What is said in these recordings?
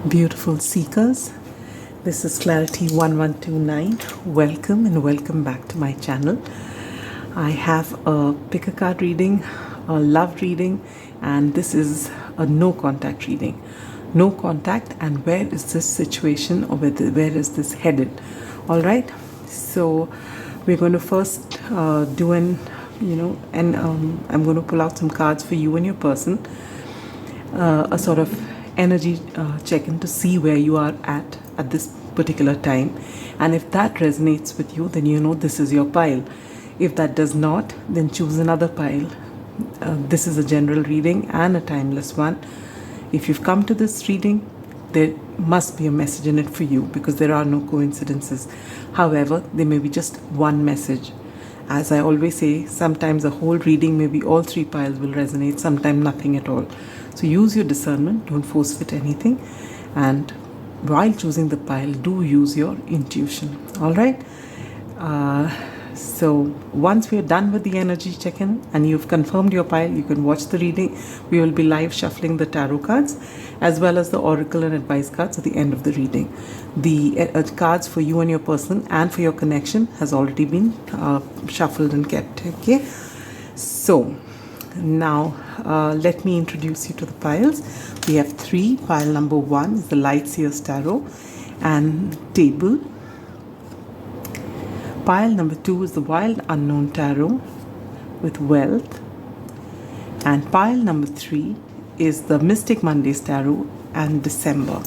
Beautiful seekers, this is Clarity 1129. Welcome and welcome back to my channel. I have a pick a card reading, a love reading, and this is a no contact reading. No contact, and where is this situation, or where is this headed? All right, so we're going to first do I'm going to pull out some cards for you and your person, a sort of energy check-in to see where you are at this particular time. And if that resonates with you, then you know this is your pile. If that does not, then choose another pile. This is a general reading and a timeless one. If you've come to this reading, there must be a message in it for you, because there are no coincidences. However, there may be just one message. As I always say, sometimes a whole reading, maybe all three piles will resonate, sometimes nothing at all. So use your discernment, don't force fit anything. And while choosing the pile, do use your intuition. All right? So once we are done with the energy check-in and you've confirmed your pile, you can watch the reading. We will be live shuffling the tarot cards as well as the oracle and advice cards at the end of the reading. The cards for you and your person and for your connection has already been shuffled and kept. Okay, so now let me introduce you to the piles. We have three. Pile number one is the Light Seers Tarot and Table. Pile number two is the Wild Unknown Tarot with Wealth. And pile number three is the Mystic Mondays Tarot and December.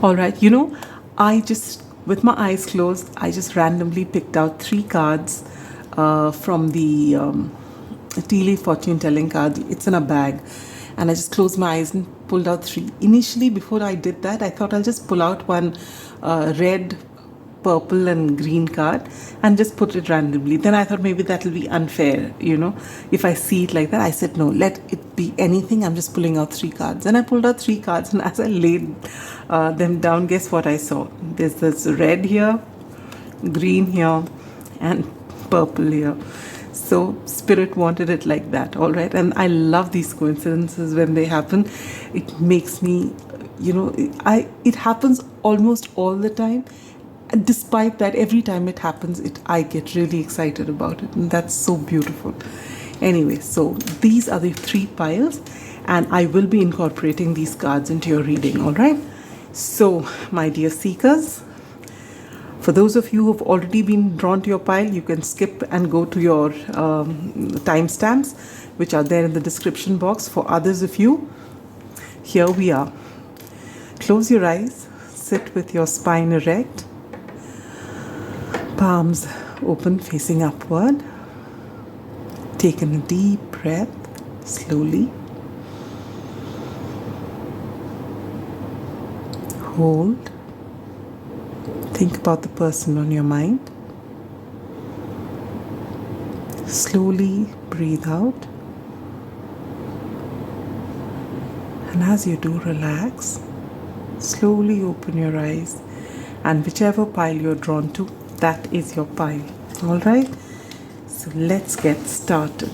All right, I just, with my eyes closed, I just randomly picked out three cards from the tea leaf fortune telling card. It's in a bag, and I just closed my eyes and pulled out three. Initially, before I did that, I thought I'll just pull out one red, purple and green card and just put it randomly. Then I thought maybe that will be unfair, if I see it like that. I said no, let it be anything. I'm just pulling out three cards, and I pulled out three cards, and as I laid them down, guess what I saw? There's this red here, green here, and purple here. So spirit wanted it like that. All right, and I love these coincidences when they happen. It makes me, it happens almost all the time. Despite that, every time it happens, I get really excited about it, and that's so beautiful. Anyway, so these are the three piles, and I will be incorporating these cards into your reading. All right, so my dear seekers, for those of you who have already been drawn to your pile, you can skip and go to your timestamps, which are there in the description box. For others of you, here we are. Close your eyes, sit with your spine erect, palms open facing upward. Take in a deep breath slowly. Hold. Think about the person on your mind. Slowly breathe out. And as you do, relax. Slowly open your eyes. And whichever pile you're drawn to, that is your pile. All right, so let's get started.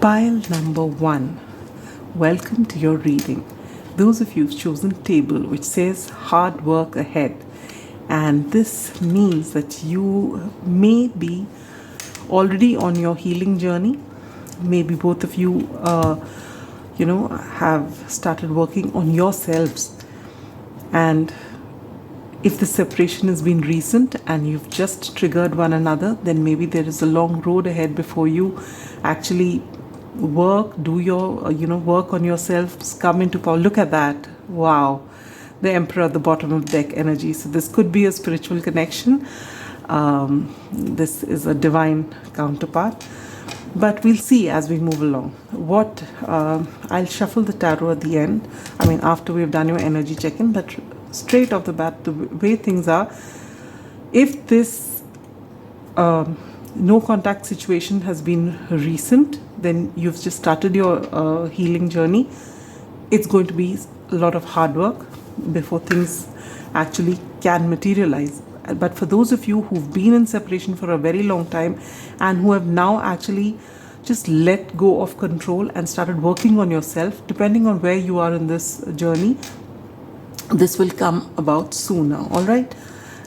Pile number one. Welcome to your reading. Those of you who've chosen Table, which says hard work ahead, and this means that you may be already on your healing journey. Maybe both of you have started working on yourselves, and if the separation has been recent and you've just triggered one another, then maybe there is a long road ahead before you actually do your work on yourselves, come into power. Look at that. Wow, the Emperor at the bottom of deck energy. So this could be a spiritual connection. This is a divine counterpart. But we'll see as we move along. I'll shuffle the tarot at the end. After we've done your energy check-in. But straight off the bat, the way things are, if this no contact situation has been recent, then you've just started your healing journey. It's going to be a lot of hard work before things actually can materialize. But for those of you who've been in separation for a very long time and who have now actually just let go of control and started working on yourself, depending on where you are in this journey, this will come about sooner. All right.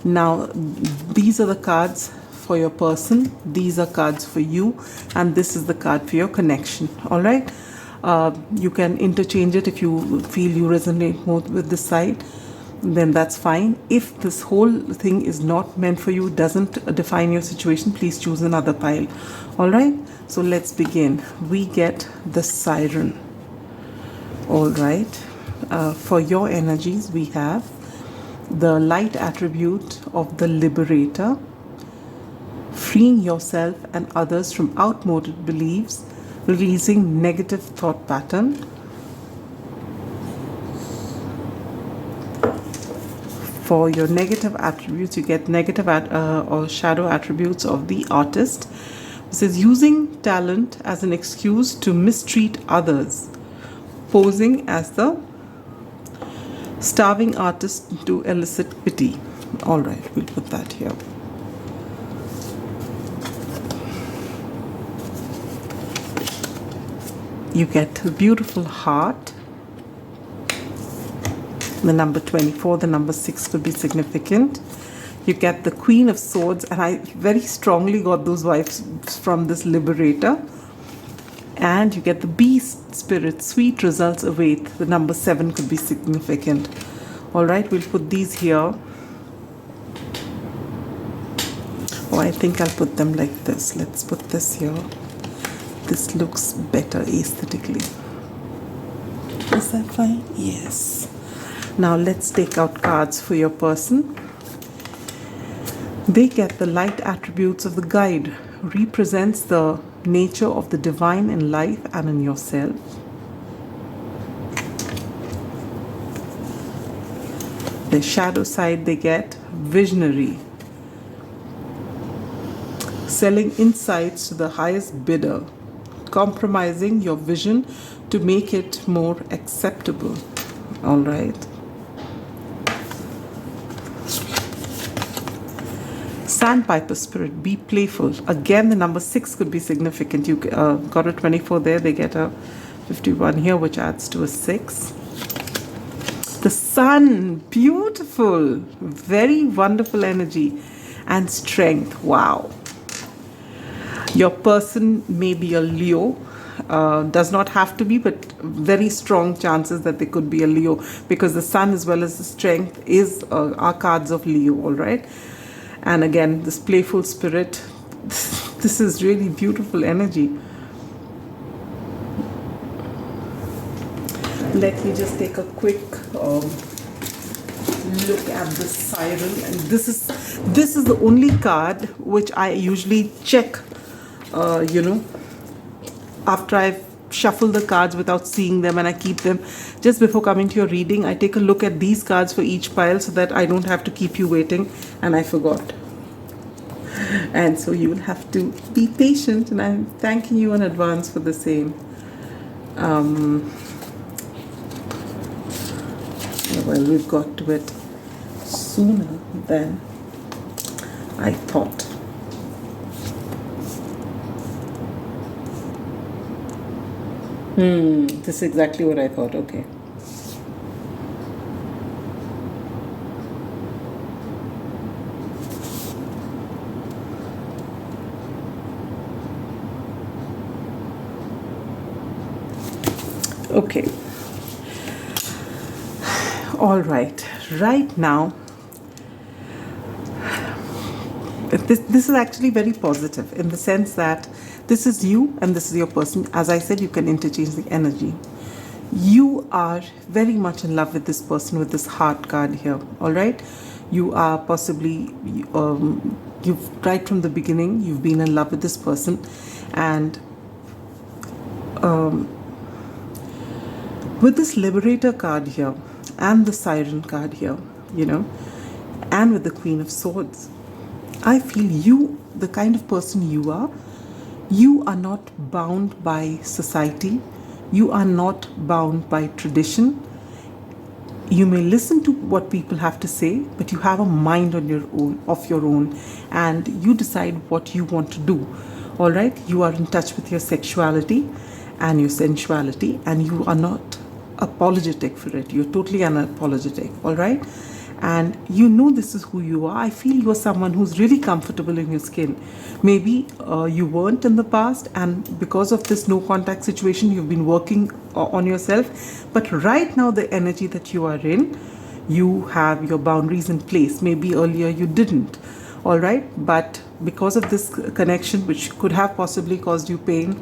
Now, these are the cards for your person. These are cards for you. And this is the card for your connection. All right. You can interchange it if you feel you resonate more with this side. Then that's fine. If this whole thing is not meant for you, doesn't define your situation, please choose another pile. All right. So let's begin. We get the Siren. All right. For your energies, we have the light attribute of the Liberator, freeing yourself and others from outmoded beliefs, releasing negative thought pattern. For your negative attributes, you get negative or shadow attributes of the Artist. It says using talent as an excuse to mistreat others, posing as the starving artist to elicit pity. All right, we'll put that here. You get a beautiful heart. The number 24, the number 6 could be significant. You get the Queen of Swords, and I very strongly got those vibes from this Liberator. And you get the Beast Spirit, sweet results await. The number 7 could be significant. All right, we'll put these here. Oh, I think I'll put them like this. Let's put this here. This looks better aesthetically. Is that fine? Yes. Now let's take out cards for your person. They get the light attributes of the Guide, represents the nature of the divine in life and in yourself. The shadow side, they get Visionary, selling insights to the highest bidder, compromising your vision to make it more acceptable. All right. Sandpiper Spirit, be playful. Again, the number 6 could be significant. You got a 24 there. They get a 51 here, which adds to a 6. The Sun, beautiful. Very wonderful energy and strength. Wow. Your person may be a Leo. Does not have to be, but very strong chances that they could be a Leo, because the Sun as well as the strength is are cards of Leo. All right. And again, this playful spirit, this is really beautiful energy. Let me just take a quick look at the Siren. And this is the only card which I usually check, after I've shuffled the cards without seeing them, and I keep them just before coming to your reading. I take a look at these cards for each pile so that I don't have to keep you waiting and I forgot. And so you will have to be patient, and I'm thanking you in advance for the same. Well, we've got to it sooner than I thought. This is exactly what I thought. Okay. Okay. All right. Right now, this is actually very positive in the sense that this is you and this is your person. As I said, you can interchange the energy. You are very much in love with this person with this heart card here. All right. You are possibly, you've right from the beginning, you've been in love with this person, and with this Liberator card here and the Siren card here, and with the Queen of Swords, I feel you, the kind of person you are not bound by society. You are not bound by tradition. You may listen to what people have to say, but you have a mind on your own, of your own, and you decide what you want to do. All right, you are in touch with your sexuality and your sensuality, and you are not apologetic for it. You're totally unapologetic. All right, and you know this is who you are. I feel you're someone who's really comfortable in your skin. Maybe you weren't in the past, and because of this no contact situation, you've been working on yourself. But right now, the energy that you are in, you have your boundaries in place. Maybe earlier you didn't. All right, but because of this connection, which could have possibly caused you pain,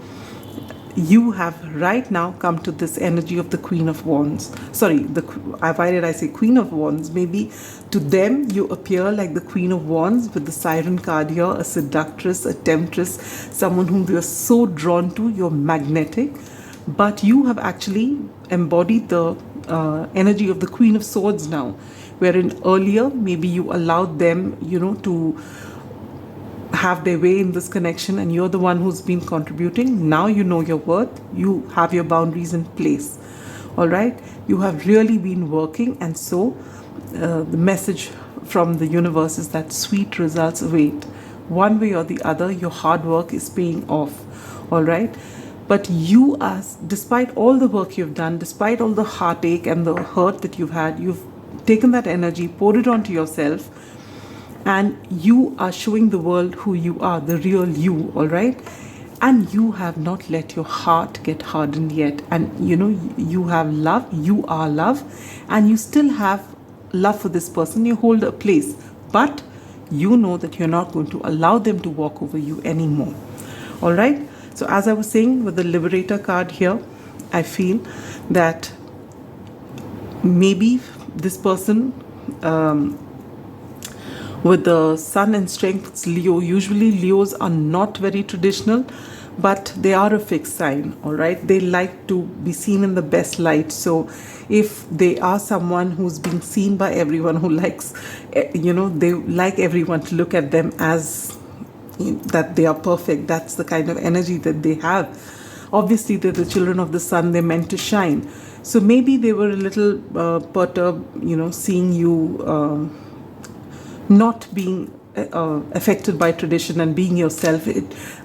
you have right now come to this energy of the Queen of Wands. Sorry, why did I say Queen of Wands? Maybe to them you appear like the Queen of Wands with the Siren card here, a seductress, a temptress, someone whom you're so drawn to, you're magnetic. But you have actually embodied the energy of the Queen of Swords now, wherein earlier maybe you allowed them, to have their way in this connection, and you're the one who's been contributing. Now you know your worth, you have your boundaries in place. All right, you have really been working, and so the message from the universe is that sweet results await. One way or the other, your hard work is paying off. All right, but you, as despite all the work you've done, despite all the heartache and the hurt that you've had, you've taken that energy, poured it onto yourself, and you are showing the world who you are, the real you. All right, and you have not let your heart get hardened yet. And you have love, you are love, and you still have love for this person. You hold a place, but you know that you're not going to allow them to walk over you anymore. All right, so as I was saying, with the Liberator card here, I feel that maybe this person, with the Sun and Strength, it's Leo. Usually Leos are not very traditional, but they are a fixed sign. All right, they like to be seen in the best light. So if they are someone who's being seen by everyone, who likes, they like everyone to look at them as that they are perfect. That's the kind of energy that they have. Obviously, they're the children of the sun. They're meant to shine. So maybe they were a little perturbed, seeing you not being affected by tradition and being yourself.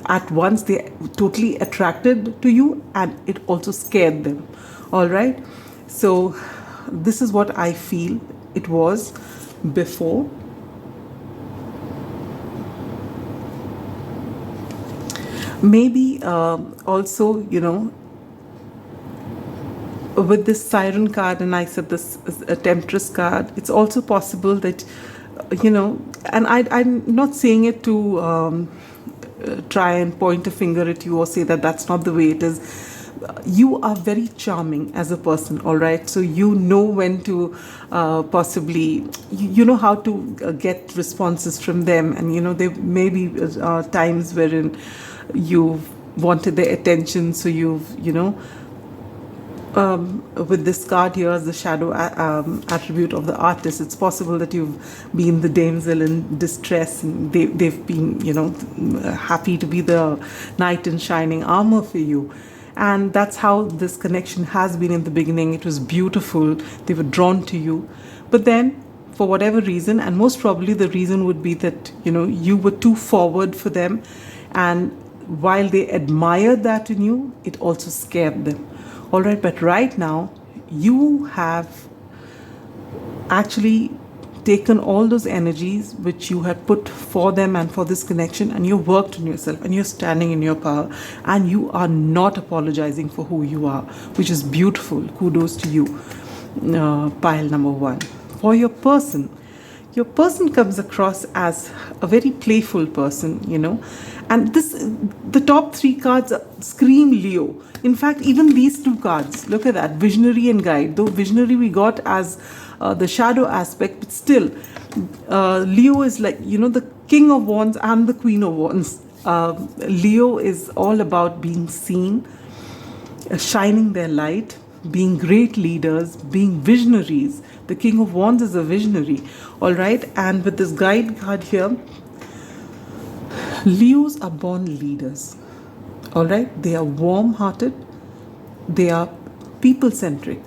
At once they totally attracted to you, and it also scared them. All right, so this is what I feel it was before. Maybe also, with this Siren card, and I said this is a Temptress card, it's also possible that, and I'm not saying it to try and point a finger at you or say that that's not the way it is. You are very charming as a person, all right? So you know when to possibly, you know how to get responses from them. And, there may be times wherein you've wanted their attention. So you've, with this card here as the shadow attribute of the artist, it's possible that you've been the damsel in distress, and they've been, happy to be the knight in shining armor for you. And that's how this connection has been in the beginning. It was beautiful. They were drawn to you. But then, for whatever reason, and most probably the reason would be that, you were too forward for them. And while they admired that in you, it also scared them. All right, but right now, you have actually taken all those energies which you had put for them and for this connection, and you worked on yourself, and you're standing in your power, and you are not apologizing for who you are, which is beautiful. Kudos to you. Pile number one. For your person comes across as a very playful person, and the top three cards scream Leo. In fact, even these two cards, look at that, visionary and guide. Though visionary we got as the shadow aspect, but still, Leo is like, the King of Wands and the Queen of Wands. Leo is all about being seen, shining their light, being great leaders, being visionaries. The King of Wands is a visionary, all right? And with this guide card here, Leos are born leaders, all right? They are warm-hearted. They are people-centric.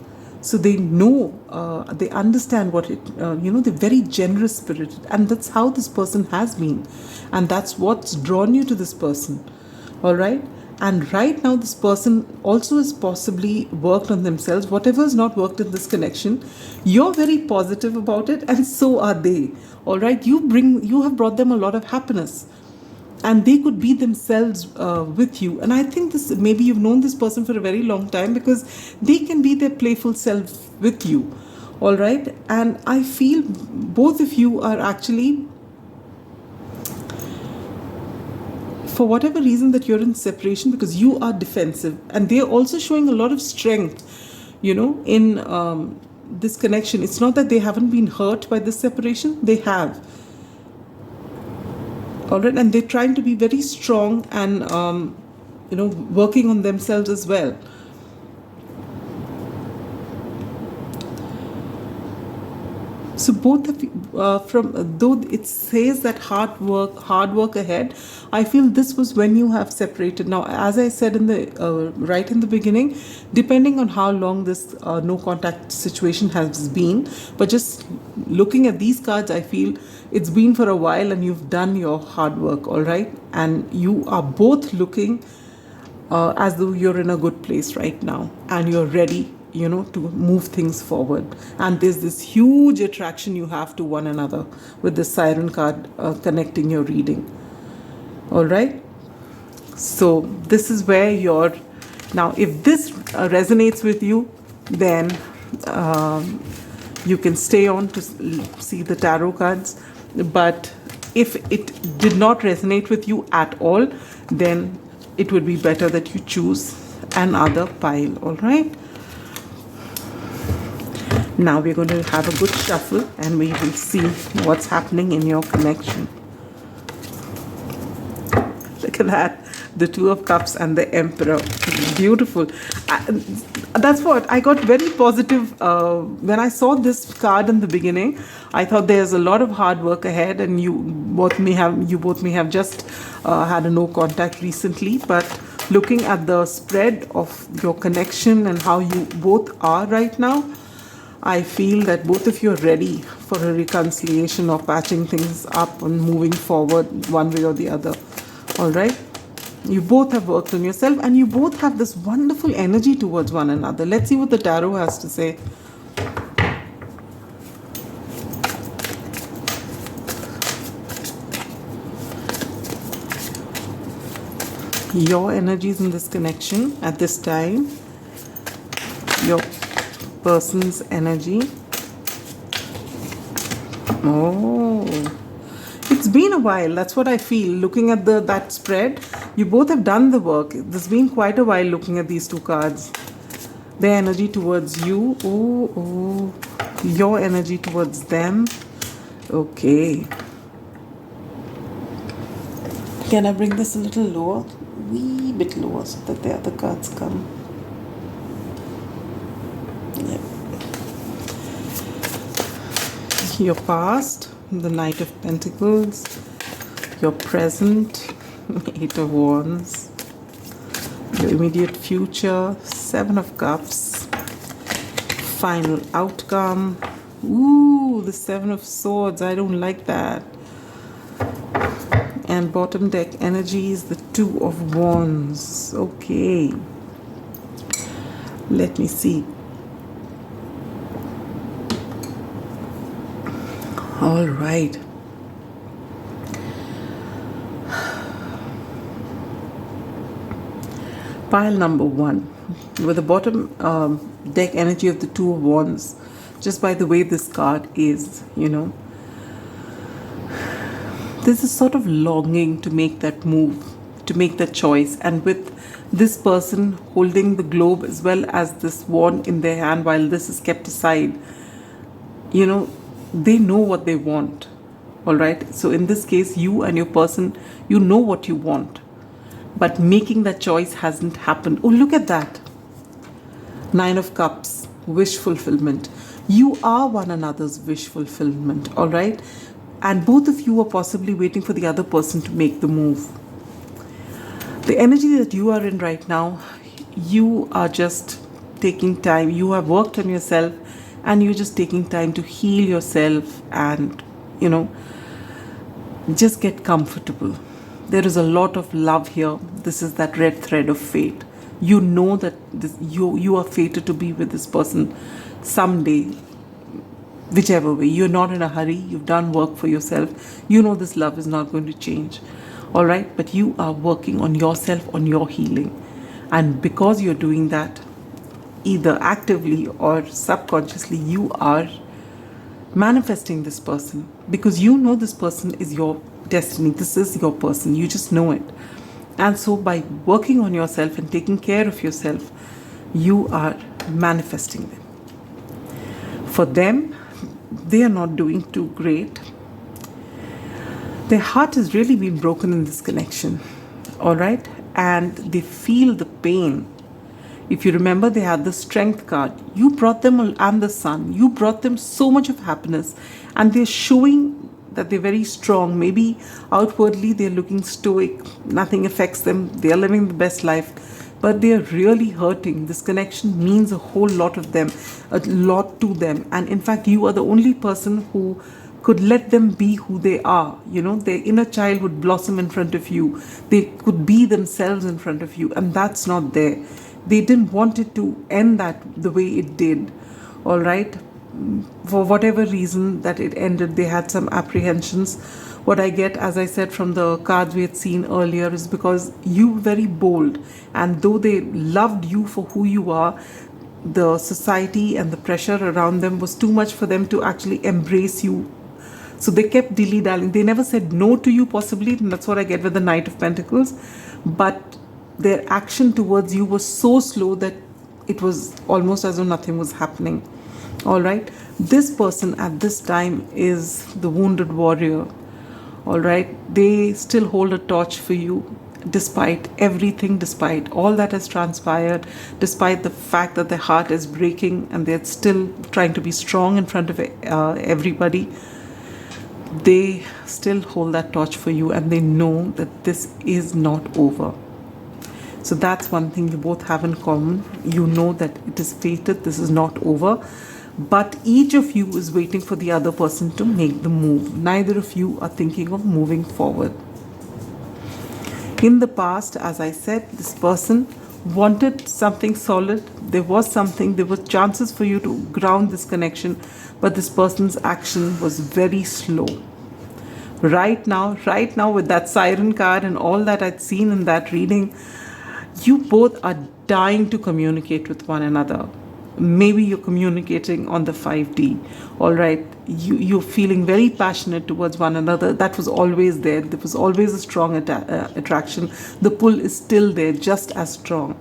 So they know, they understand what it, they're very generous spirited. And that's how this person has been. And that's what's drawn you to this person. All right? And right now, this person also has possibly worked on themselves. Whatever has not worked in this connection, you're very positive about it, and so are they. All right? You have brought them a lot of happiness, and they could be themselves with you. And I think this, maybe you've known this person for a very long time, because they can be their playful self with you. All right? And I feel both of you are actually, for whatever reason that you're in separation, because you are defensive, and they're also showing a lot of strength, in this connection. It's not that they haven't been hurt by this separation, they have. All right? And they're trying to be very strong and, working on themselves as well. So both of you, though it says that hard work ahead, I feel this was when you have separated. Now, as I said in the right in the beginning, depending on how long this no contact situation has been, but just looking at these cards, I feel it's been for a while, and you've done your hard work. All right, and you are both looking as though you're in a good place right now, and you're ready, to move things forward. And there's this huge attraction you have to one another with the Siren card connecting your reading. All right? So this is where you're... Now, if this resonates with you, then you can stay on to see the tarot cards. But if it did not resonate with you at all, then it would be better that you choose another pile. All right? Now we're going to have a good shuffle, and we will see what's happening in your connection. Look at that. The Two of Cups and the Emperor. Beautiful. That's what I got very positive when I saw this card in the beginning. I thought there's a lot of hard work ahead, and you both may have just had a no contact recently. But looking at the spread of your connection and how you both are right now, I feel that both of you are ready for a reconciliation or patching things up and moving forward one way or the other. All right? You both have worked on yourself, and you both have this wonderful energy towards one another. Let's see what the tarot has to say. Your energies in this connection at this time. Your person's energy. Oh, it's been a while. That's what I feel. Looking at that spread, you both have done the work. There's been quite a while looking at these two cards. Their energy towards you. Oh, your energy towards them. Okay. Can I bring this a little lower? Wee bit lower, so that the other cards come. Your past, the Knight of Pentacles. Your present, Eight of Wands. Your immediate future, Seven of Cups. Final outcome. Ooh, the Seven of Swords. I don't like that. And bottom deck energies, the Two of Wands. Okay. Let me see. All right. Pile number one, with the bottom deck energy of the Two of Wands, just by the way this card is, there's a sort of longing to make that move, to make that choice. And with this person holding the globe as well as this wand in their hand while this is kept aside, they know what they want. All right? So in this case, you and your person, you know what you want. But making that choice hasn't happened. Oh, look at that. Nine of Cups, wish fulfillment. You are one another's wish fulfillment. All right? And both of you are possibly waiting for the other person to make the move. The energy that you are in right now, you are just taking time. You have worked on yourself and you're just taking time to heal yourself and, just get comfortable. There is a lot of love here. This is that red thread of fate. You know that you are fated to be with this person someday, whichever way. You're not in a hurry. You've done work for yourself. You know this love is not going to change. All right? But you are working on yourself, on your healing. And because you're doing that, either actively or subconsciously, you are manifesting this person, because you know this person is your destiny. This is your person. You just know it. And so by working on yourself and taking care of yourself, you are manifesting them. For them, they are not doing too great. Their heart has really been broken in this connection. All right? And they feel the pain. If you remember, they had the strength card. You brought them, and the sun. You brought them so much of happiness. And they're showing that they're very strong. Maybe outwardly they're looking stoic. Nothing affects them. They're living the best life. But they're really hurting. This connection means a whole lot of them, a lot to them. And in fact, you are the only person who could let them be who they are. Their inner child would blossom in front of you. They could be themselves in front of you. And that's not there. They didn't want it to end that the way it did. All right? For whatever reason that it ended, they had some apprehensions. What I get, as I said, from the cards we had seen earlier, is because you were very bold. And though they loved you for who you are, the society and the pressure around them was too much for them to actually embrace you. So they kept dilly-dallying. They never said no to you, possibly. And that's what I get with the Knight of Pentacles. But their action towards you was so slow that it was almost as though nothing was happening. All right? This person at this time is the wounded warrior. All right? They still hold a torch for you, despite everything, despite all that has transpired, despite the fact that their heart is breaking and they're still trying to be strong in front of everybody. They still hold that torch for you, and they know that this is not over. So that's one thing you both have in common. You know that it is fated, this is not over. But each of you is waiting for the other person to make the move. Neither of you are thinking of moving forward. In the past, as I said, this person wanted something solid. There were chances for you to ground this connection, but this person's action was very slow. Right now, with that siren card and all that I'd seen in that reading, you both are dying to communicate with one another. Maybe you're communicating on the 5D. All right, you're feeling very passionate towards one another. That was always there. There was always a strong attraction. The pull is still there, just as strong.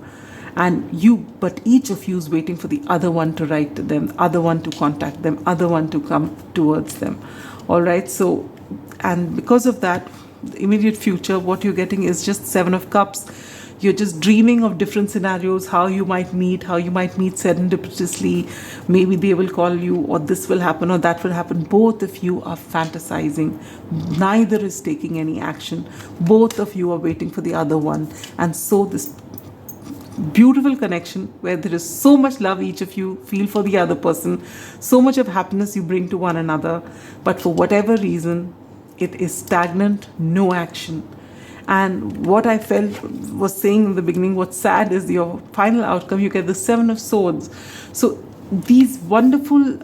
But each of you is waiting for the other one to write to them, other one to contact them, other one to come towards them. All right, so, and because of that, the immediate future, what you're getting is just 7 of Cups. You're just dreaming of different scenarios, how you might meet serendipitously. Maybe they will call you, or this will happen, or that will happen. Both of you are fantasizing. Neither is taking any action. Both of you are waiting for the other one. And so this beautiful connection where there is so much love each of you feel for the other person, so much of happiness you bring to one another, but for whatever reason, it is stagnant, no action. And what I was saying in the beginning, what's sad is your final outcome, you get the 7 of Swords. So these wonderful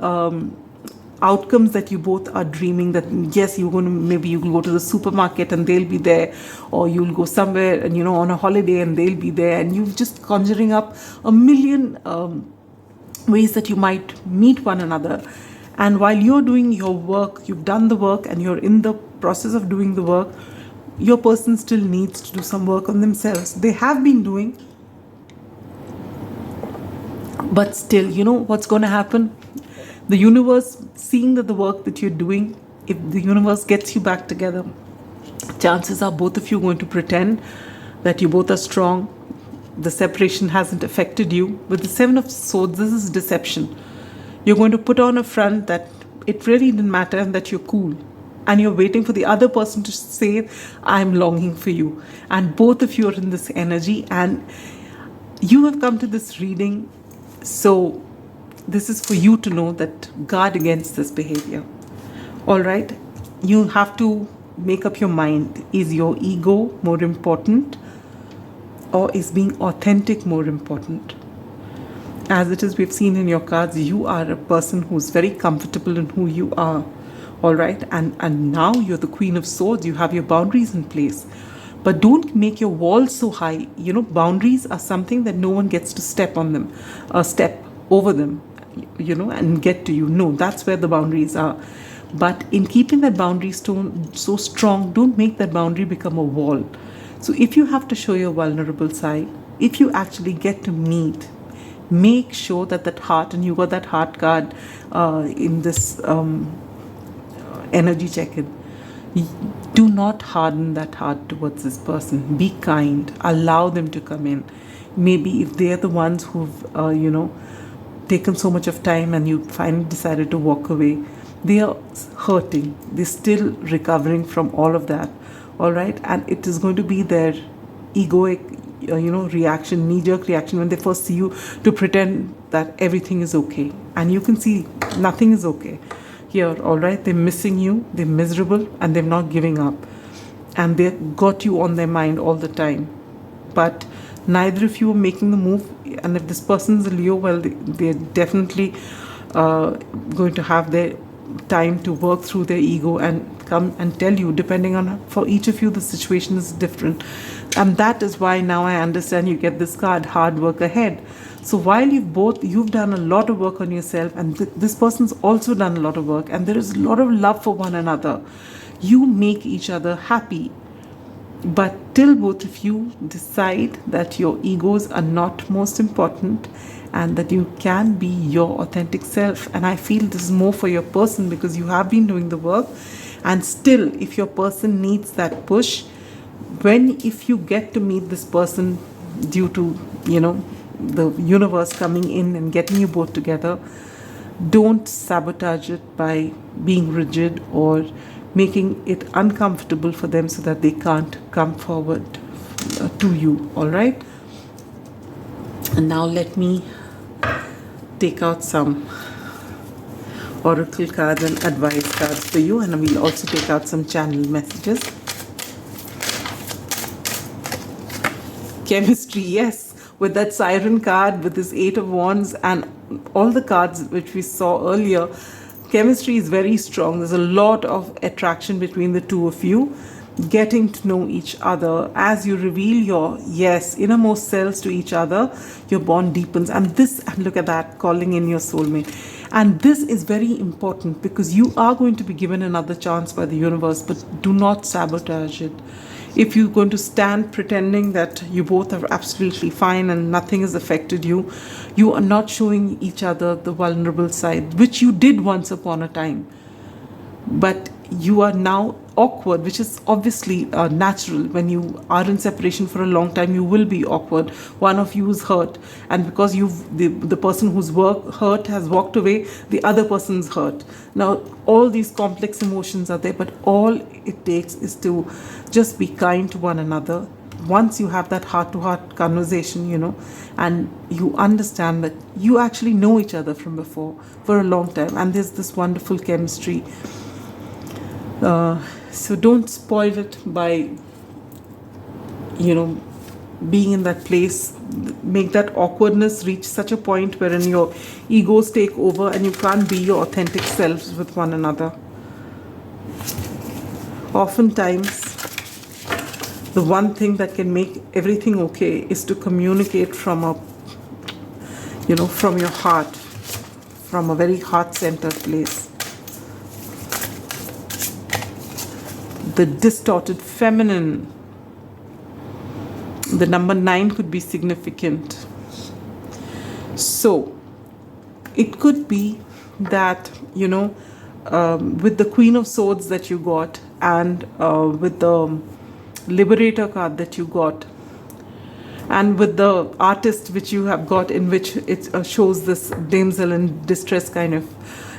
outcomes that you both are dreaming, that yes, maybe you'll go to the supermarket and they'll be there, or you'll go somewhere and on a holiday and they'll be there, and you're just conjuring up a million ways that you might meet one another. And while you're doing your work, you've done the work and you're in the process of doing the work, your person still needs to do some work on themselves. They have been doing, but still, what's going to happen? The universe, seeing that the work that you're doing, if the universe gets you back together, chances are both of you going to pretend that you both are strong. The separation hasn't affected you. With the 7 of Swords, this is deception. You're going to put on a front that it really didn't matter and that you're cool. And you're waiting for the other person to say, I'm longing for you. And both of you are in this energy. And you have come to this reading So this is for you to know that guard against this behavior. All right, you have to make up your mind. Is your ego more important, or is being authentic more important? As it is, we've seen in your cards, you are a person who's very comfortable in who you are. All right, and now you're the Queen of Swords. You have your boundaries in place, but don't make your walls so high. Boundaries are something that no one gets to step on them, step over them, and get to you. No, that's where the boundaries are. But in keeping that boundary stone so strong, don't make that boundary become a wall. So if you have to show your vulnerable side, if you actually get to meet, make sure that heart, and you got that heart card in this energy check-in, do not harden that heart towards this person. Be kind. Allow them to come in. Maybe if they're the ones who've taken so much of time and you finally decided to walk away, they are hurting. They're still recovering from all of that. All right, and it is going to be their egoic reaction, knee-jerk reaction, when they first see you, to pretend that everything is okay, and you can see nothing is okay here. All right, they're missing you, they're miserable, and they're not giving up, and they've got you on their mind all the time. But neither of you are making the move. And if this person's a Leo, well, they're definitely going to have their time to work through their ego and come and tell you, depending on, for each of you the situation is different. And that is why now I understand you get this card, hard work ahead. So while you've done a lot of work on yourself, and this person's also done a lot of work, and there is a lot of love for one another, you make each other happy. But till both of you decide that your egos are not most important, and that you can be your authentic self. And I feel this is more for your person, because you have been doing the work. And still, if your person needs that push, if you get to meet this person due to the universe coming in and getting you both together, don't sabotage it by being rigid or making it uncomfortable for them so that they can't come forward to you. All right, and now let me take out some oracle cards and advice cards for you, and we'll also take out some channel messages. Chemistry, yes, with that siren card, with this 8 of wands, and all the cards which we saw earlier, chemistry is very strong. There's a lot of attraction between the two of you, getting to know each other. As you reveal your innermost selves to each other, your bond deepens. And look at that, calling in your soulmate. And this is very important, because you are going to be given another chance by the universe, but do not sabotage it. If you're going to stand pretending that you both are absolutely fine and nothing has affected you, you are not showing each other the vulnerable side, which you did once upon a time. But you are now awkward, which is obviously natural. When you are in separation for a long time, you will be awkward. One of you is hurt, and because the person who's hurt has walked away, the other person's hurt. Now all these complex emotions are there, but all it takes is to just be kind to one another. Once you have that heart-to-heart conversation, and you understand that you actually know each other from before for a long time, and there's this wonderful chemistry. So don't spoil it by, being in that place. Make that awkwardness reach such a point wherein your egos take over and you can't be your authentic selves with one another. Oftentimes, the one thing that can make everything okay is to communicate from from your heart, from a very heart-centered place. The distorted feminine, the number 9 could be significant. So it could be that with the Queen of Swords that you got, and with the Liberator card that you got, and with the Artist which you have got, in which it shows this damsel in distress kind of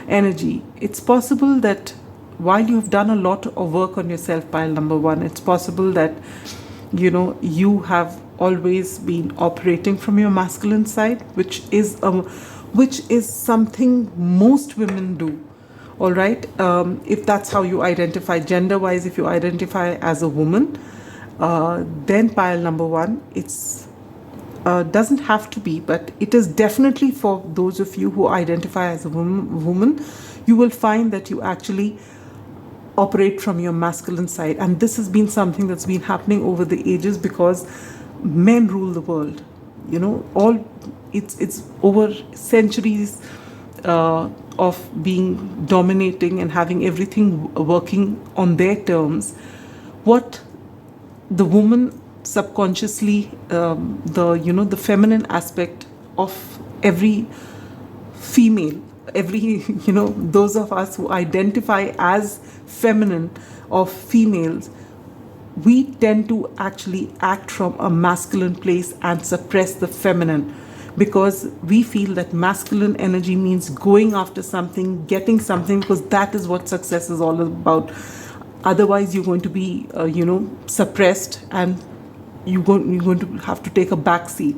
energy, it's possible that while you've done a lot of work on yourself, pile number 1, it's possible that you have always been operating from your masculine side, which is something most women do. All right, if that's how you identify gender wise, if you identify as a woman, then pile number one, it's doesn't have to be, but it is definitely for those of you who identify as a woman. You will find that you actually operate from your masculine side, and this has been something that's been happening over the ages because men rule the world. You know, all it's over centuries of being dominating and having everything working on their terms. What the woman subconsciously, the feminine aspect of every female, every those of us who identify as feminine, of females, we tend to actually act from a masculine place and suppress the feminine, because we feel that masculine energy means going after something, getting something, because that is what success is all about. Otherwise you're going to be suppressed, and you're going to have to take a back seat,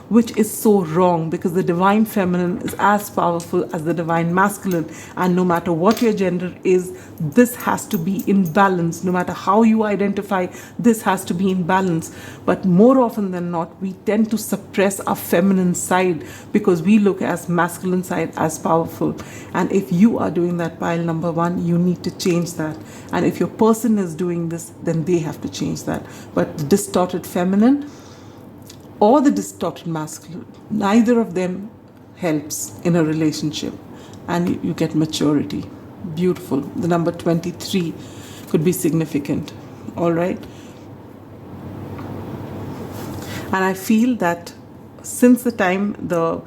which is so wrong, because the divine feminine is as powerful as the divine masculine. And no matter what your gender is, this has to be in balance. No matter how you identify, this has to be in balance. But more often than not, we tend to suppress our feminine side because we look as masculine side as powerful. And if you are doing that, pile number one, you need to change that. And if your person is doing this, then they have to change that. But the distorted feminine or the distorted masculine, neither of them helps in a relationship, and you get maturity. Beautiful. The number 23 could be significant. All right. And I feel that since the time the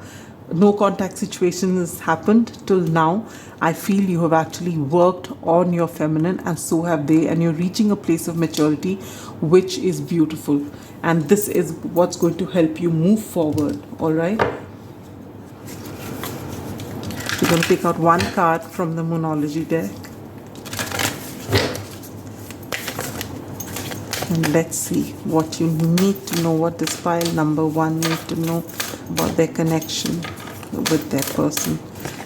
no contact situation has happened till now, I feel you have actually worked on your feminine, and so have they, and you're reaching a place of maturity, which is beautiful. And this is what's going to help you move forward. All right. We're going to pick out one card from the Moonology deck. And let's see what you need to know, what this pile number one needs to know about their connection with their person.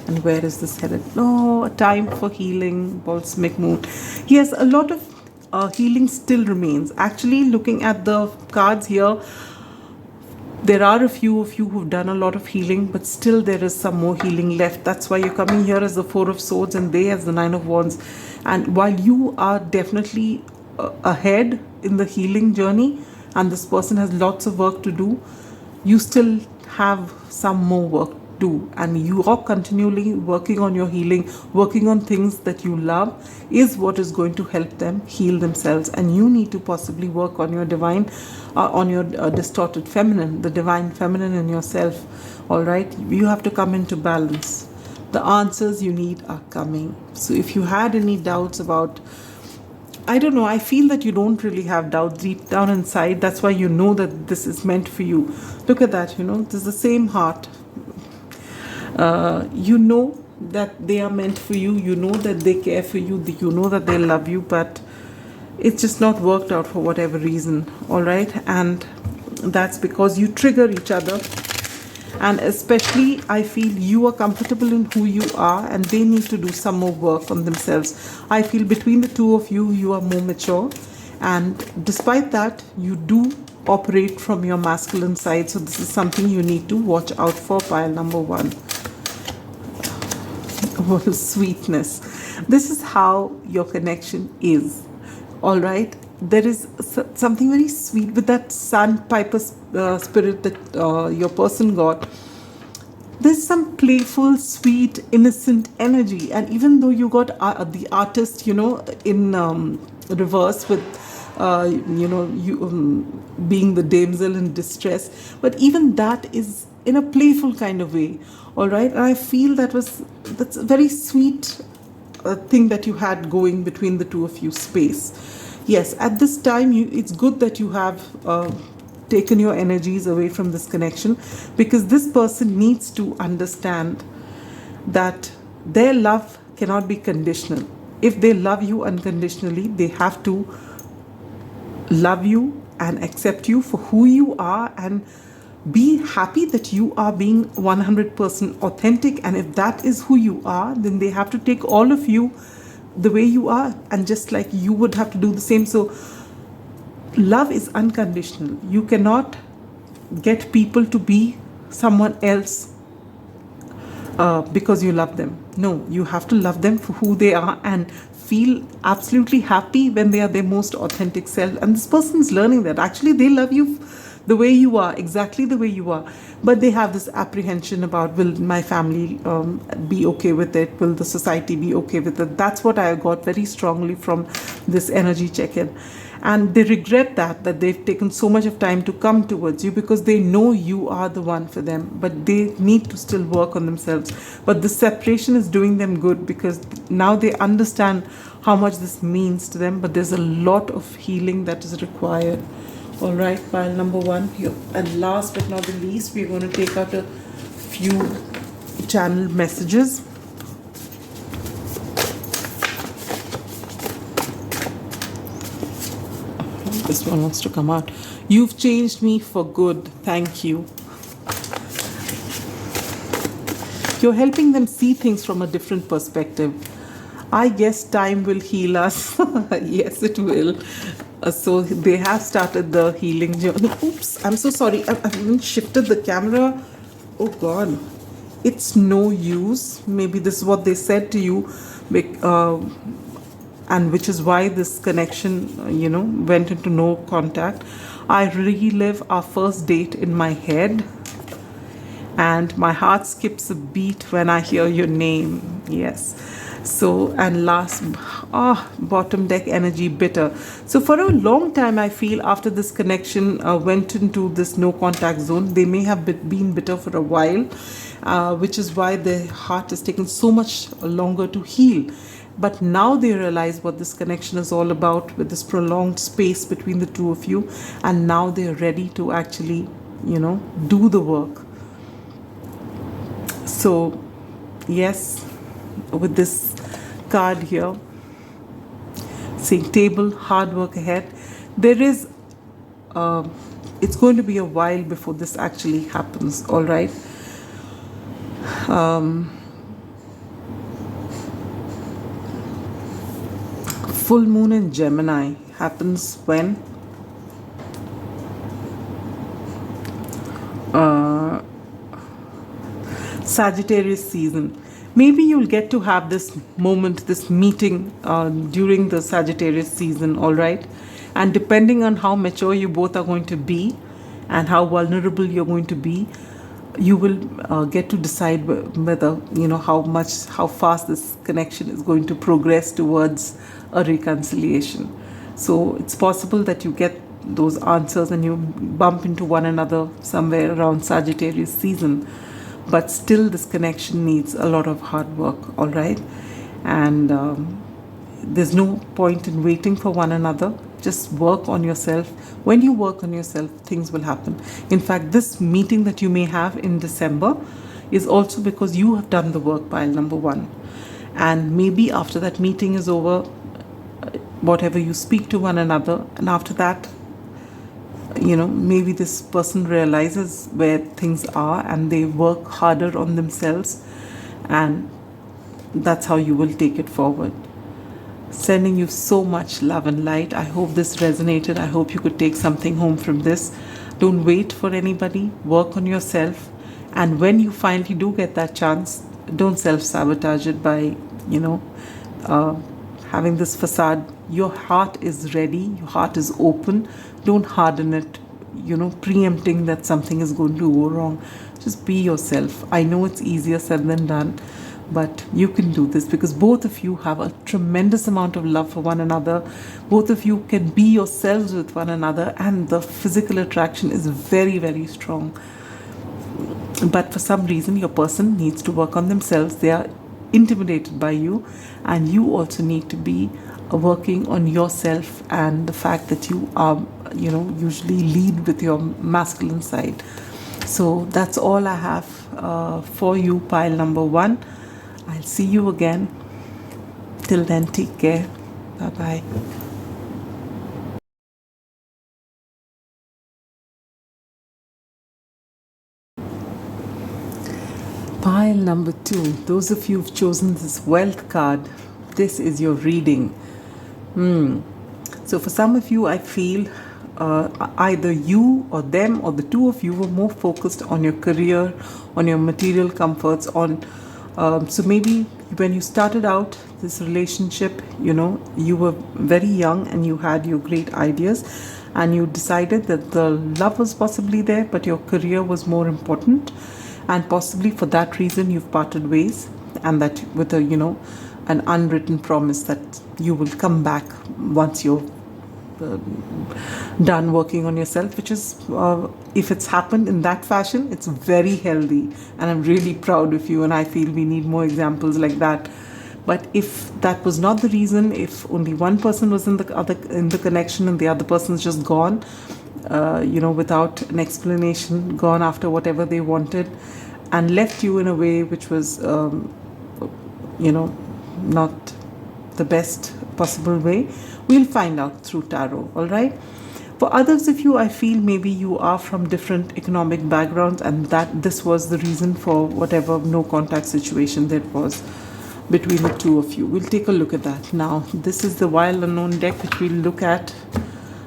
And where is this headed? Oh, a time for healing, balsamic moon. Yes, a lot of healing still remains. Actually, looking at the cards here, there are a few of you who've done a lot of healing, but still there is some more healing left. That's why you're coming here as the Four of Swords and they as the Nine of Wands. And while you are definitely ahead in the healing journey, and this person has lots of work to do, you still have some more work to do, and you are continually working on your healing, working on things that you love is what is going to help them heal themselves. And you need to possibly work on your divine, on your distorted feminine, the divine feminine in yourself. All right, you have to come into balance. The answers you need are coming. So if you had any doubts about, I don't know, I feel that you don't really have doubt deep down inside. That's why you know that this is meant for you. Look at that, this is the same heart. You know that they are meant for you. You know that they care for you. You know that they love you, but it's just not worked out for whatever reason. All right. And that's because you trigger each other. And especially, I feel you are comfortable in who you are, and they need to do some more work on themselves. I feel between the two of you, you are more mature. And despite that, you do operate from your masculine side. So this is something you need to watch out for, pile number one. Oh, sweetness. This is how your connection is. All right. There is something very sweet with that sandpiper spirit that your person got. There's some playful, sweet, innocent energy. And even though you got the artist, in reverse with, you being the damsel in distress, but even that is in a playful kind of way. All right. And I feel that's a very sweet thing that you had going between the two of you, space. Yes, at this time, it's good that you have taken your energies away from this connection, because this person needs to understand that their love cannot be conditional. If they love you unconditionally, they have to love you and accept you for who you are, and be happy that you are being 100% authentic. And if that is who you are, then they have to take all of you the way you are, and just like you would have to do the same. So love is unconditional. You cannot get people to be someone else because you love them. No, you have to love them for who they are and feel absolutely happy when they are their most authentic self. And this person is learning that actually they love you the way you are, exactly the way you are. But they have this apprehension about, will my family be okay with it? Will the society be okay with it? That's what I got very strongly from this energy check-in. And they regret that they've taken so much of time to come towards you, because they know you are the one for them, but they need to still work on themselves. But the separation is doing them good, because now they understand how much this means to them, but there's a lot of healing that is required. All right, pile number 1 here. And last but not the least, we're going to take out a few channel messages. This one wants to come out. You've changed me for good. Thank you. You're helping them see things from a different perspective. I guess time will heal us. Yes, it will. So they have started the healing journey. Oops, I'm so sorry. I haven't shifted the camera. Oh God. It's no use. Maybe this is what they said to you. And which is why this connection, went into no contact. I relive our first date in my head, and my heart skips a beat when I hear your name. Yes. So, and last, bottom deck energy, bitter. So for a long time, I feel after this connection went into this no contact zone, they may have been bitter for a while, which is why their heart has taken so much longer to heal. But now they realize what this connection is all about, with this prolonged space between the two of you. And now they're ready to actually, do the work. So, yes, with this card here, saying table, hard work ahead, there is, it's going to be a while before this actually happens, all right? Full moon in Gemini happens when Sagittarius season. Maybe you'll get to have this moment, this meeting during the Sagittarius season, all right? And depending on how mature you both are going to be and how vulnerable you're going to be, you will get to decide whether, how fast this connection is going to progress towards a reconciliation. So it's possible that you get those answers and you bump into one another somewhere around Sagittarius season. But still, this connection needs a lot of hard work, all right? And there's no point in waiting for one another. Just work on yourself. When you work on yourself, things will happen. In fact, this meeting that you may have in December is also because you have done the work, pile number 1. And maybe after that meeting is over, whatever, you speak to one another, and after that, maybe this person realizes where things are and they work harder on themselves, and that's how you will take it forward. Sending you so much love and light. I hope this resonated. I hope you could take something home from this. Don't wait for anybody. Work on yourself. And when you finally do get that chance, don't self-sabotage it by, having this facade. Your heart is ready. Your heart is open. Don't harden it, preempting that something is going to go wrong. Just be yourself. I know it's easier said than done, but you can do this because both of you have a tremendous amount of love for one another. Both of you can be yourselves with one another, and the physical attraction is very, very strong. But for some reason, your person needs to work on themselves. They are intimidated by you, and you also need to be working on yourself and the fact that you are, usually lead with your masculine side. So that's all I have for you, pile number 1. I'll see you again. Till then, take care. Bye-bye. number 2. Those of you who've chosen this wealth card, this is your reading. So for some of you, I feel either you or them or the two of you were more focused on your career, on your material comforts, on so maybe when you started out this relationship, you were very young and you had your great ideas and you decided that the love was possibly there, but your career was more important, and possibly for that reason you've parted ways, and that with a an unwritten promise that you will come back once you're done working on yourself, which is if it's happened in that fashion, it's very healthy, and I'm really proud of you, and I feel we need more examples like that. But if that was not the reason, if only one person was in the connection and the other person's just gone, without an explanation, gone after whatever they wanted, and left you in a way which was not the best possible way, we'll find out through tarot. All right. For others of you, I feel maybe you are from different economic backgrounds, and that this was the reason for whatever no contact situation there was between the two of you. We'll take a look at that now. This is the Wild Unknown deck, which we'll look at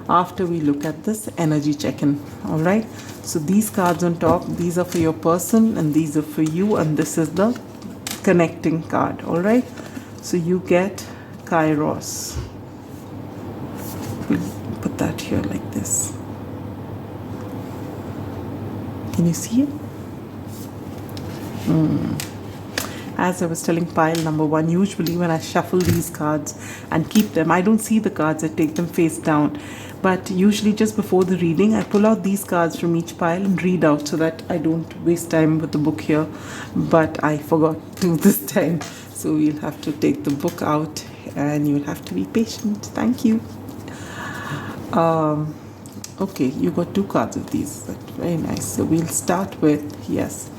after we look at this energy check-in. All right. So these cards on top, these are for your person and these are for you, and this is the connecting card. All right. So you get Kairos. We'll put that here like this. Can you see it? As I was telling pile number 1, usually when I shuffle these cards and keep them, I don't see the cards, I take them face down. But usually just before the reading, I pull out these cards from each pile and read out so that I don't waste time with the book here. But I forgot to this time. So we'll have to take the book out and you'll have to be patient. Thank you. Okay, you got 2 cards of these. That's very nice. So we'll start with, yes.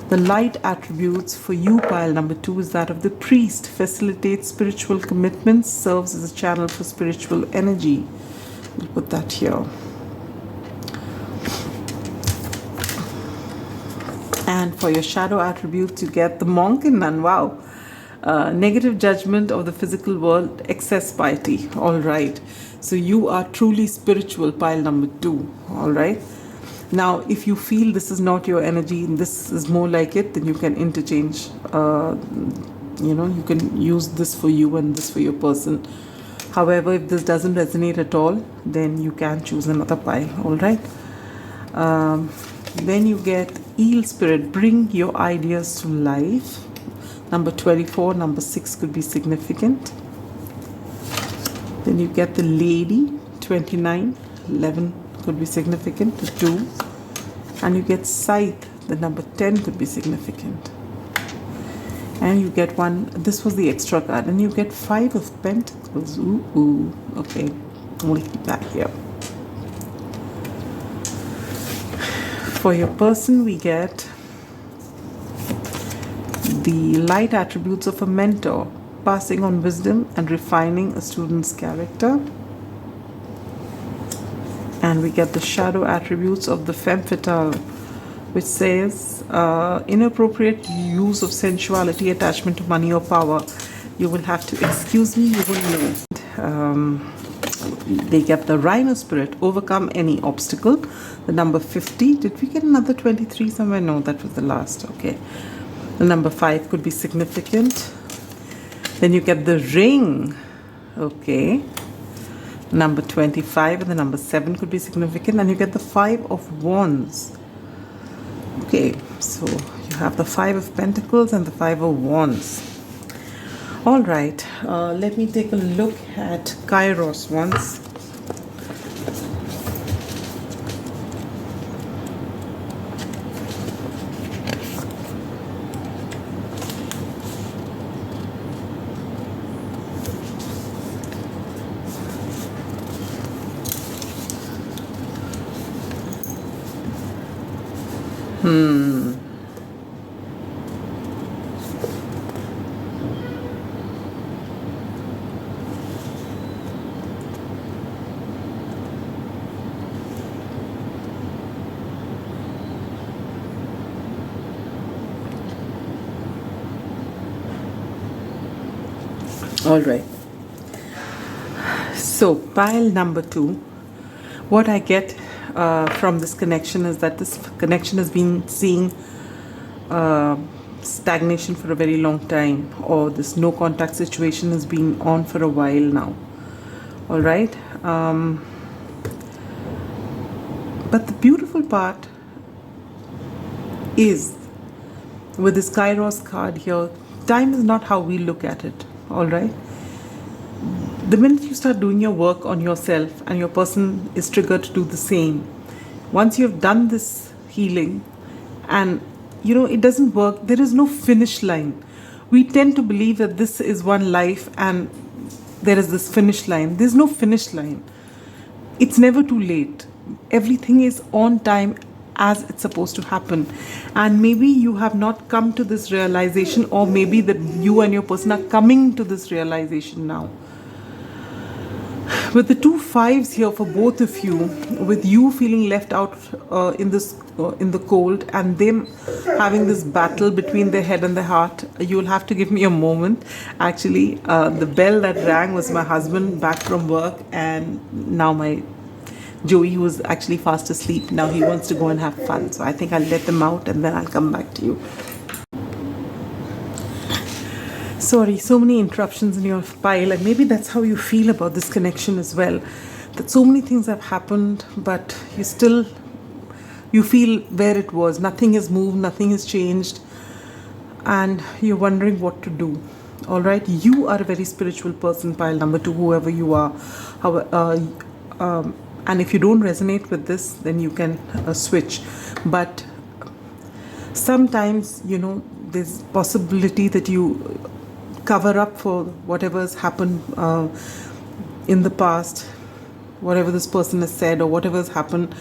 The light attributes for you, pile number 2, is that of the priest. Facilitates spiritual commitments, serves as a channel for spiritual energy. We'll put that here. And for your shadow attributes, you get the monk and nun. Wow. Negative judgment of the physical world, excess piety. All right. So you are truly spiritual, pile number 2. All right. Now, if you feel this is not your energy and this is more like it, then you can interchange. You can use this for you and this for your person. However, if this doesn't resonate at all, then you can choose another pile. All right. Then you get eel spirit, bring your ideas to life. Number 24, number 6 could be significant. Then you get the lady, 29, 11 could be significant, the 2. And you get scythe, the number 10 could be significant. And you get one, this was the extra card, and you get 5 of pentacles. Ooh, okay, we'll keep that here. For your person, we get the light attributes of a mentor, passing on wisdom and refining a student's character. And we get the shadow attributes of the femme fatale, which says inappropriate use of sensuality, attachment to money or power. You will have to excuse me, you will know. They get the rhino spirit, overcome any obstacle. The number 50. Did we get another 23 somewhere? No, that was the last. Okay. The number 5 could be significant. Then you get the ring. Okay. Number 25 and the number 7 could be significant. And you get the 5 of wands. Okay, so you have the 5 of pentacles and the 5 of wands. All right, let me take a look at Kairos once. All right. So, pile number 2, what I get from this connection is that this connection has been seeing uh, stagnation for a very long time, or this no contact situation has been on for a while now. All right. But the beautiful part is with this Kairos card here, time is not how we look at it. All right. The minute you start doing your work on yourself and your person is triggered to do the same, once you've done this healing and it doesn't work, there is no finish line. We tend to believe that this is one life and there is this finish line. There's no finish line. It's never too late. Everything is on time as it's supposed to happen. And maybe you have not come to this realization, or maybe that you and your person are coming to this realization now. With the 2 5s here for both of you, with you feeling left out in the cold, and them having this battle between their head and their heart, you'll have to give me a moment. Actually, the bell that rang was my husband back from work, and now my Joey, who was actually fast asleep, now he wants to go and have fun. So I think I'll let them out and then I'll come back to you. Sorry, so many interruptions in your pile, and maybe that's how you feel about this connection as well. That so many things have happened, but you feel where it was. Nothing has moved, nothing has changed, and you're wondering what to do. All right, you are a very spiritual person, pile number 2, whoever you are. And if you don't resonate with this, then you can switch. But sometimes, there's possibility that you cover up for whatever has happened in the past, whatever this person has said or whatever has happened.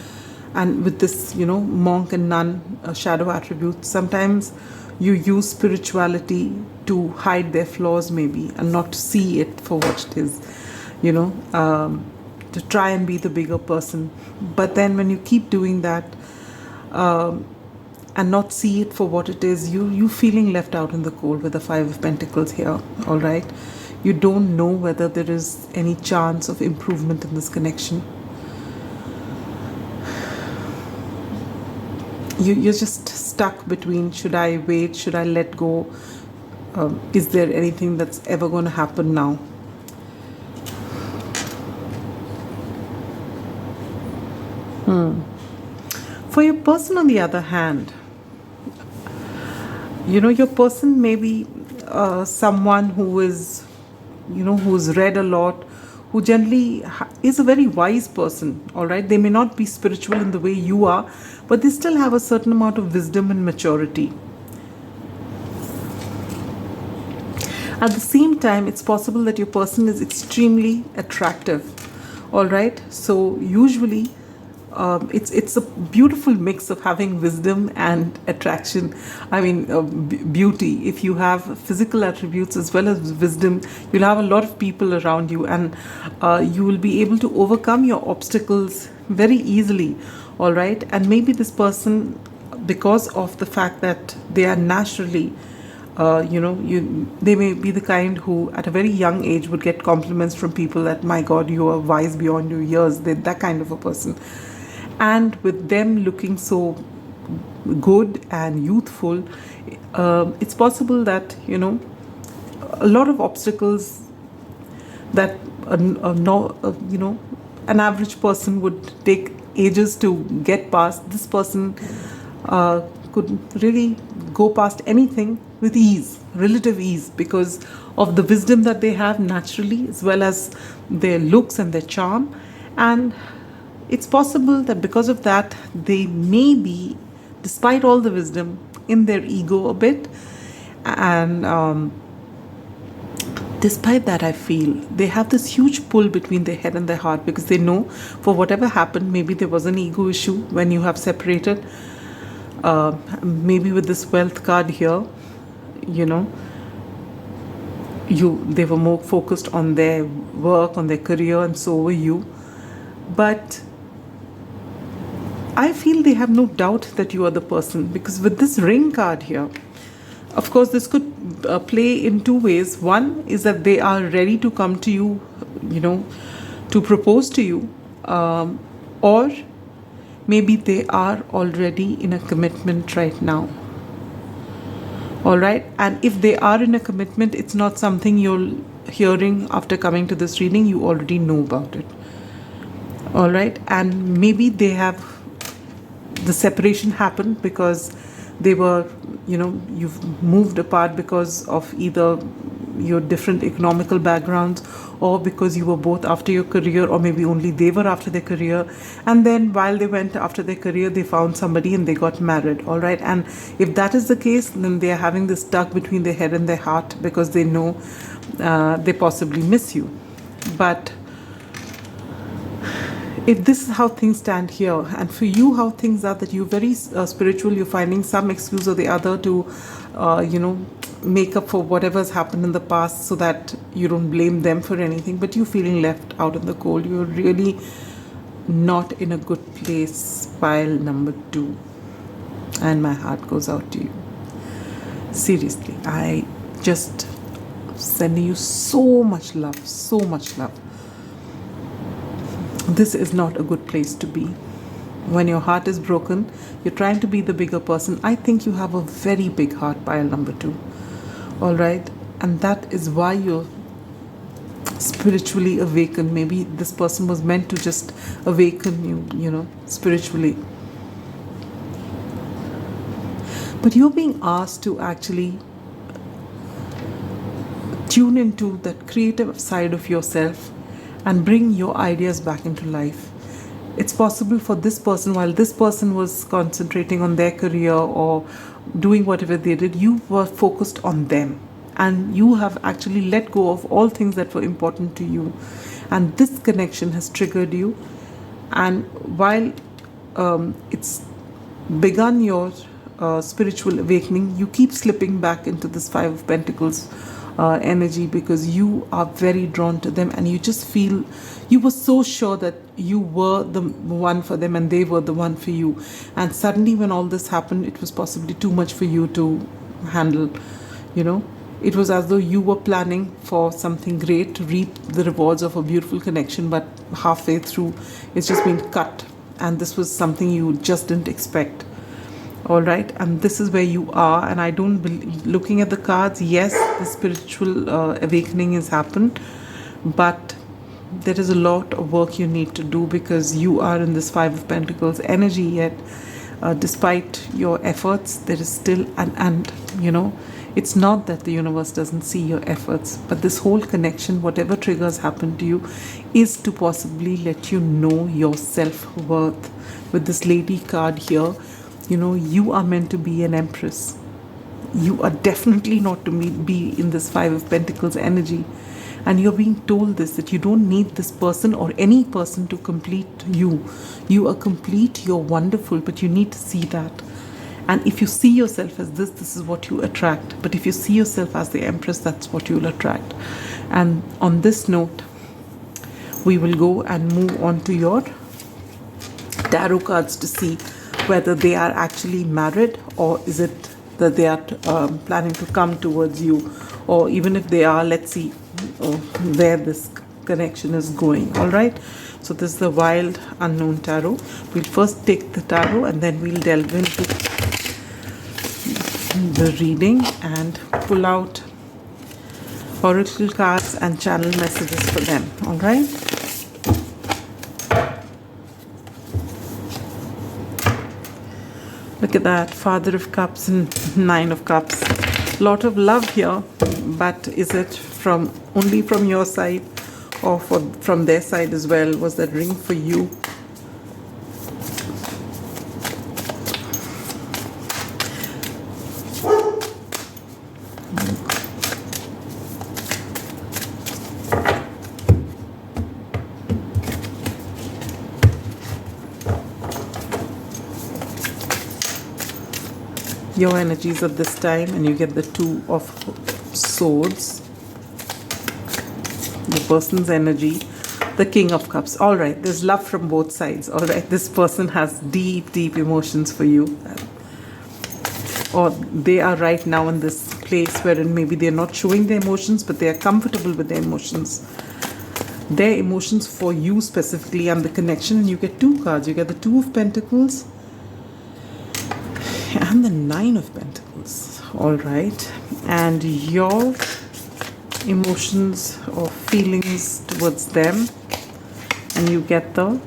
And with this, monk and nun shadow attributes, sometimes you use spirituality to hide their flaws maybe, and not to see it for what it is, to try and be the bigger person. But then when you keep doing that, and not see it for what it is, you feeling left out in the cold with the 5 of Pentacles here. All right, you don't know whether there is any chance of improvement in this connection. You're just stuck between, should I wait, should I let go, is there anything that's ever going to happen now? For your person, on the other hand, your person may be someone who is, who's read a lot, who generally is a very wise person. All right, they may not be spiritual in the way you are, but they still have a certain amount of wisdom and maturity. At the same time, it's possible that your person is extremely attractive. All right, so usually it's a beautiful mix of having wisdom and attraction. I mean, beauty. If you have physical attributes as well as wisdom, you'll have a lot of people around you, and you will be able to overcome your obstacles very easily. All right, and maybe this person, because of the fact that they are naturally they may be the kind who at a very young age would get compliments from people that, my God, you are wise beyond your years. They're that kind of a person. And with them looking so good and youthful, it's possible that, a lot of obstacles that, an average person would take ages to get past, this person could really go past anything with ease, relative ease, because of the wisdom that they have naturally, as well as their looks and their charm. And it's possible that because of that, they may be, despite all the wisdom, in their ego a bit. And despite that, I feel they have this huge pull between their head and their heart, because they know for whatever happened, maybe there was an ego issue when you have separated. Maybe with this wealth card here, they were more focused on their work, on their career, and so were you. But I feel they have no doubt that you are the person, because with this ring card here, Of course, this could play in two ways. One is that they are ready to come to you, to propose to you, or maybe they are already in a commitment right now. All right. And if they are in a commitment, it's not something you're hearing after coming to this reading. You already know about it. All right. And maybe they have, the separation happened because they were, you've moved apart because of either your different economical backgrounds, or because you were both after your career, or maybe only they were after their career, and then while they went after their career, they found somebody and they got married. All right. And if that is the case, then they are having this tug between their head and their heart, because they know they possibly miss you. But if this is how things stand here, and for you how things are, that you're very spiritual, you're finding some excuse or the other to make up for whatever's happened in the past, so that you don't blame them for anything, but you're feeling left out in the cold. You're really not in a good place, pile number 2, and my heart goes out to you. Seriously, I just sending you so much love, so much love. This is not a good place to be. When your heart is broken, you're trying to be the bigger person. I think you have a very big heart, pile number 2. All right. And that is why you're spiritually awakened. Maybe this person was meant to just awaken you, spiritually. But you're being asked to actually tune into that creative side of yourself and bring your ideas back into life. It's possible for this person, while this person was concentrating on their career or doing whatever they did, you were focused on them, and you have actually let go of all things that were important to you, and this connection has triggered you. And while it's begun your spiritual awakening, you keep slipping back into this 5 of Pentacles energy, because you are very drawn to them, and you just feel, you were so sure that you were the one for them and they were the one for you, and suddenly when all this happened, it was possibly too much for you to handle. It was as though you were planning for something great, to reap the rewards of a beautiful connection, but halfway through it's just been cut, and this was something you just didn't expect. All right. And this is where you are. And I don't believe, looking at the cards, yes, the spiritual awakening has happened, but there is a lot of work you need to do, because you are in this 5 of Pentacles energy, yet despite your efforts, there is still it's not that the universe doesn't see your efforts, but this whole connection, whatever triggers happen to you, is to possibly let you know your self-worth. With this lady card here, you are meant to be an empress. You are definitely not to be in this 5 of Pentacles energy. And you're being told this, that you don't need this person or any person to complete you. You are complete, you're wonderful, but you need to see that. And if you see yourself as this is what you attract. But if you see yourself as the empress, that's what you'll attract. And on this note, we will go and move on to your tarot cards to see whether they are actually married, or is it that they are planning to come towards you, or even if they are, let's see where this connection is going. All right. So this is the Wild Unknown Tarot. We'll first take the tarot and then we'll delve into the reading and pull out oracle cards and channel messages for them. All right. Look at that, Father of Cups and 9 of Cups. Lot of love here, but is it only from your side, or from their side as well? Was that ring for you? Your energies at this time, and you get the 2 of Swords. The person's energy, the King of Cups. All right, there's love from both sides. All right, this person has deep, deep emotions for you. or they are right now in this place wherein maybe they're not showing their emotions, but they are comfortable with their emotions. Their emotions for you specifically and the connection, and you get two cards. You get the Two of Pentacles and the Nine of Pentacles. All right. And your emotions or feelings towards them, and you get the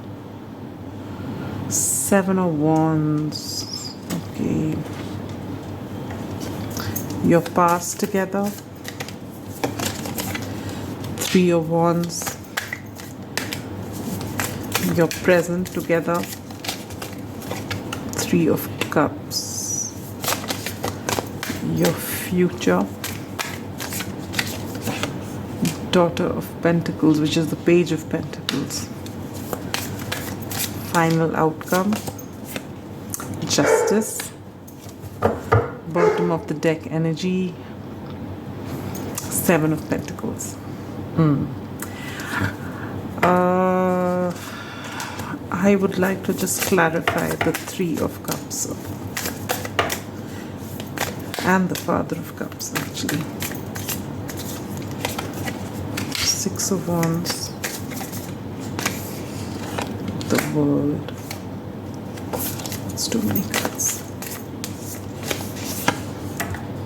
Seven of Wands. Okay. Your past together. Three of Wands. Your present together. Three of Cups. Your future. Daughter of Pentacles, which is the Page of Pentacles. Final outcome. Justice. Bottom of the deck energy. Seven of Pentacles. I would like to just clarify the Three of Cups and the Father of Cups, actually. Six of Wands. The World. It's too many cards.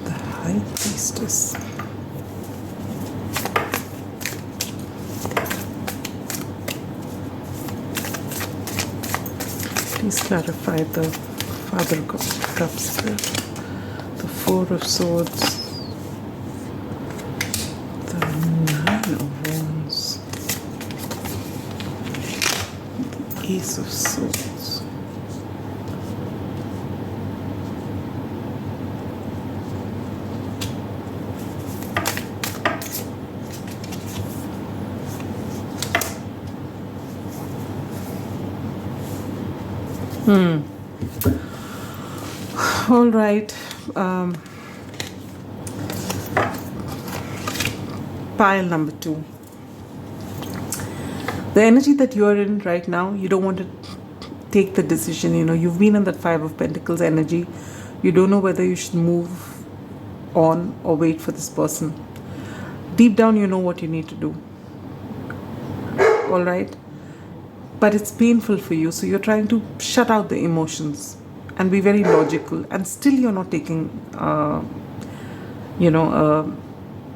The High Priestess. Please clarify the Father of Cups here. The Four of Swords. The Nine of Wands. The Ace of Swords. All right. Pile number 2. The energy that you are in right now, you don't want to take the decision. You know, you've been in that Five of Pentacles energy. You don't know whether you should move on or wait for this person. Deep down, you know what you need to do. All right. But it's painful for you, so you're trying to shut out the emotions and be very logical, and still you're not taking a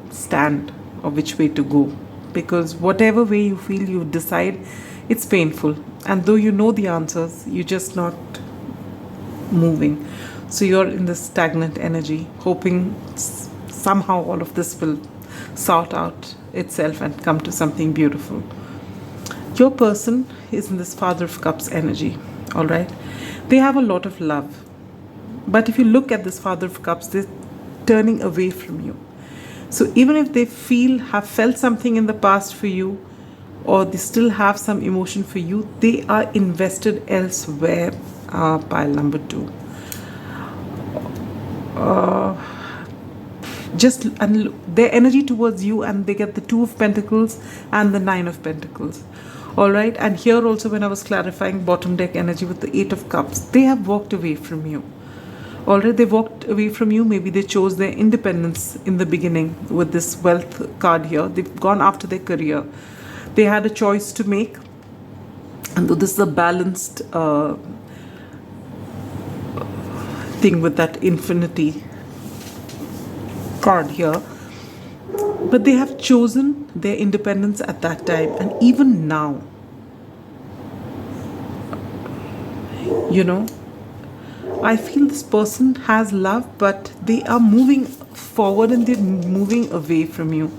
stand of which way to go, because whatever way you feel you decide, it's painful, and though you know the answers, you're just not moving. So you're in this stagnant energy, hoping somehow all of this will sort out itself and come to something beautiful. Your person is in this Father of Cups energy, all right? They have a lot of love. But if you look at this Father of Cups, they're turning away from you. So even if they have felt something in the past for you, or they still have some emotion for you, they are invested elsewhere, pile number 2. And their energy towards you, and they get the Two of Pentacles and the Nine of Pentacles. All right, and here also when I was clarifying bottom deck energy with the Eight of Cups, they have walked away from you. All right, they walked away from you. Maybe they chose their independence in the beginning with this Wealth card here. They've gone after their career. They had a choice to make, and though this is a balanced thing with that Infinity card here, but they have chosen their independence at that time, and even now, I feel this person has love, but they are moving forward and they're moving away from you.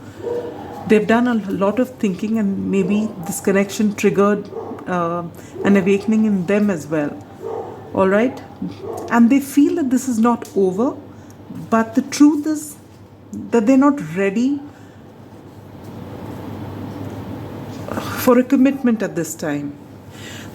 They've done a lot of thinking, and maybe this connection triggered an awakening in them as well. All right, and they feel that this is not over, but the truth is that they're not ready for a commitment at this time.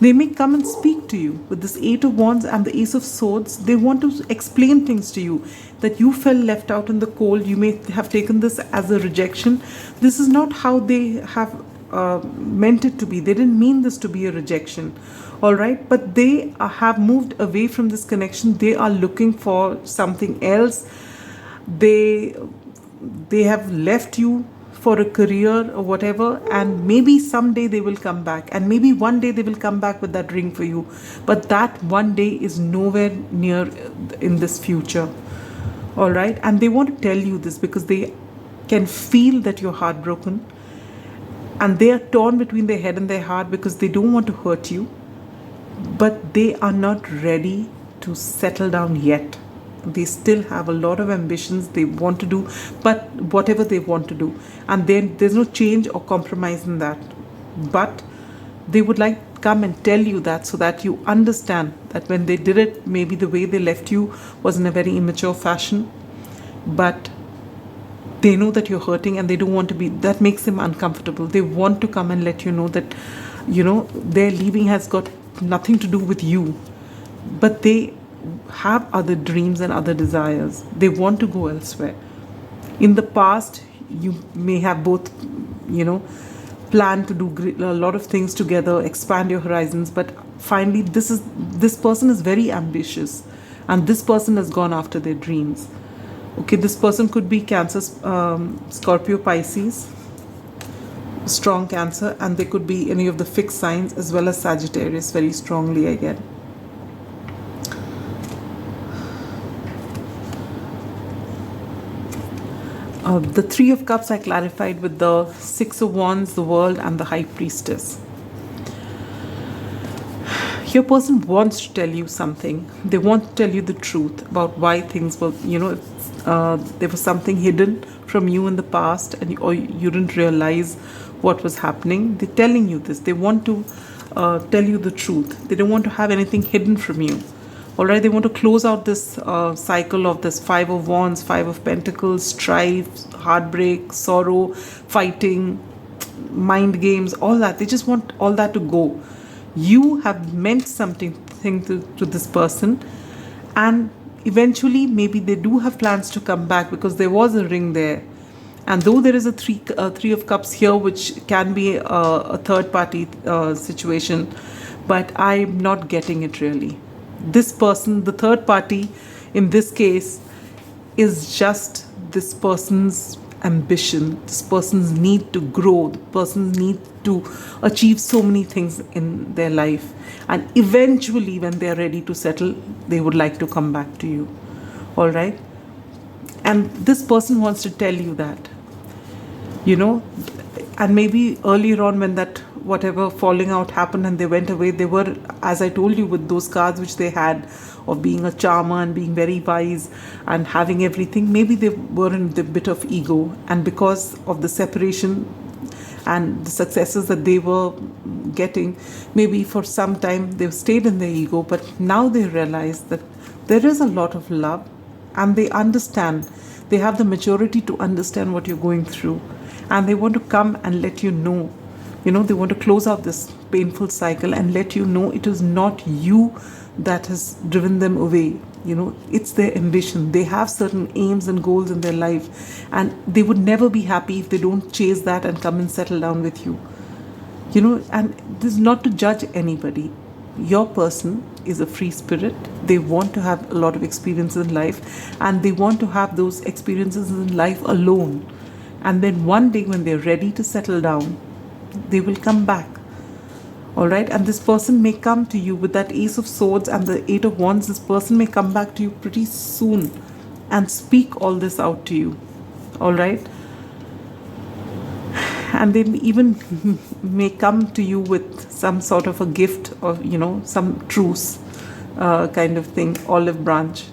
They may come and speak to you with this Eight of Wands and the Ace of Swords. They want to explain things to you, that you felt left out in the cold. You may have taken this as a rejection. This is not how they have meant it to be. They didn't mean this to be a rejection, all right? But they have moved away from this connection. They are looking for something else. They have left you for a career or whatever, and maybe someday they will come back, and maybe one day they will come back with that ring for you, but that one day is nowhere near in this future, all right? And they want to tell you this because they can feel that you're heartbroken, and they are torn between their head and their heart because they don't want to hurt you, but they are not ready to settle down yet. They still have a lot of ambitions they want to do, but whatever they want to do, and then there's no change or compromise in that. But they would like to come and tell you that, so that you understand that when they did it, maybe the way they left you was in a very immature fashion, but they know that you're hurting and they don't want to be, that makes them uncomfortable. They want to come and let you know that, their leaving has got nothing to do with you, but they have other dreams and other desires. They want to go elsewhere. In the past, you may have both, planned to do a lot of things together, expand your horizons, but finally this person is very ambitious, and this person has gone after their dreams. Okay, this person could be Cancer, Scorpio, Pisces, strong Cancer, and they could be any of the fixed signs as well as Sagittarius very strongly again. The Three of Cups I clarified with the Six of Wands, the World, and the High Priestess. Your person wants to tell you something. They want to tell you the truth about why things were, there was something hidden from you in the past, or you didn't realize what was happening. They're telling you this. They want to tell you the truth. They don't want to have anything hidden from you. All right, they want to close out this cycle of this Five of Wands, Five of Pentacles, strife, heartbreak, sorrow, fighting, mind games, all that. They just want all that to go. You have meant something to this person, and eventually maybe they do have plans to come back because there was a ring there. And though there is a three of Cups here, which can be a third party situation, but I'm not getting it really. This person, the third party in this case, is just this person's ambition, this person's need to grow, the person's need to achieve so many things in their life, and eventually when they're ready to settle, they would like to come back to you. All right, and this person wants to tell you that, and maybe earlier on when that whatever falling out happened and they went away, they were, as I told you, with those cards which they had of being a charmer and being very wise and having everything, maybe they were in a bit of ego, and because of the separation and the successes that they were getting, maybe for some time they've stayed in their ego, but now they realize that there is a lot of love, and they understand, they have the maturity to understand what you're going through, and they want to come and let you know. They want to close out this painful cycle and let you know it is not you that has driven them away. It's their ambition. They have certain aims and goals in their life, and they would never be happy if they don't chase that and come and settle down with you. And this is not to judge anybody. Your person is a free spirit. They want to have a lot of experiences in life, and they want to have those experiences in life alone. And then one day when they're ready to settle down, they will come back. All right, and this person may come to you with that Ace of Swords and the Eight of Wands. This person may come back to you pretty soon and speak all this out to you. All right, and they even may come to you with some sort of a gift, or some truce kind of thing, olive branch,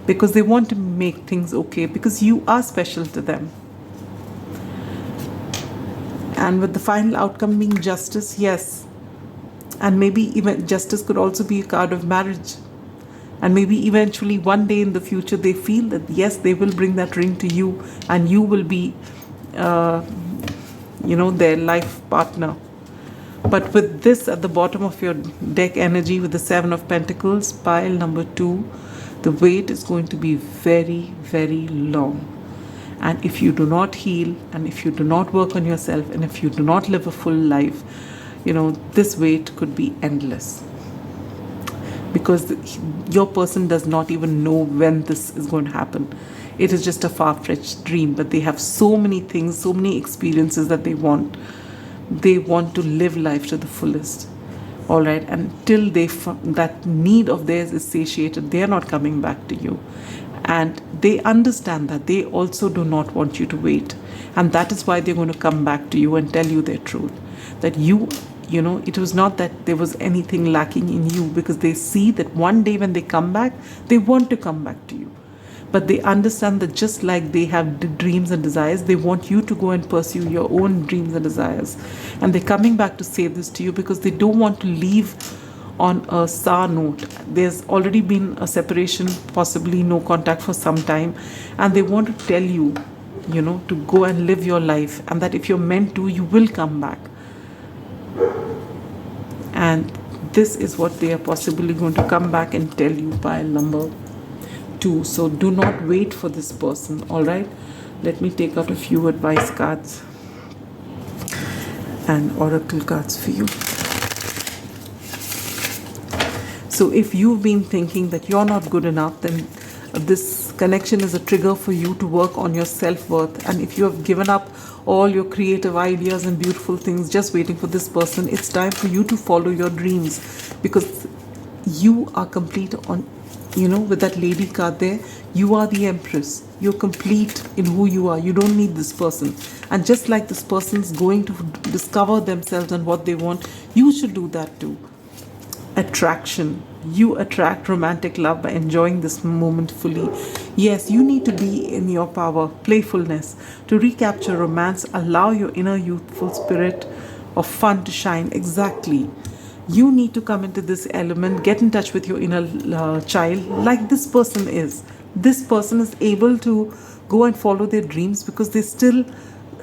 because they want to make things okay, because you are special to them. And with the final outcome being justice, yes. And maybe even justice could also be a card of marriage. And maybe eventually one day in the future they feel that yes, they will bring that ring to you, and you will be, their life partner. But with this at the bottom of your deck energy, with the Seven of Pentacles, pile number 2, the wait is going to be very, very long. And if you do not heal, and if you do not work on yourself, and if you do not live a full life, this wait could be endless. Because your person does not even know when this is going to happen. It is just a far-fetched dream, but they have so many things, so many experiences that they want. They want to live life to the fullest. All right, until that need of theirs is satiated, they are not coming back to you. And they understand that they also do not want you to wait. And that is why they're going to come back to you and tell you their truth. That it was not that there was anything lacking in you, because they see that one day when they come back, they want to come back to you. But they understand that just like they have dreams and desires, they want you to go and pursue your own dreams and desires. And they're coming back to say this to you because they don't want to leave on a sour note. There's already been a separation, possibly no contact for some time. And they want to tell you, to go and live your life. And that if you're meant to, you will come back. And this is what they are possibly going to come back and tell you, pile number 2. So do not wait for this person. All right, let me take out a few advice cards and oracle cards for you. So if you've been thinking that you're not good enough, then this connection is a trigger for you to work on your self-worth. And if you have given up all your creative ideas and beautiful things just waiting for this person, it's time for you to follow your dreams, because you are complete on, with that lady card there. You are the empress. You're complete in who you are. You don't need this person. And just like this person's going to discover themselves and what they want, you should do that too. Attraction. You attract romantic love by enjoying this moment fully. Yes, you need to be in your power. Playfulness. To recapture romance, allow your inner youthful spirit of fun to shine. Exactly. You need to come into this element, get in touch with your inner child, like this person is. This person is able to go and follow their dreams because they still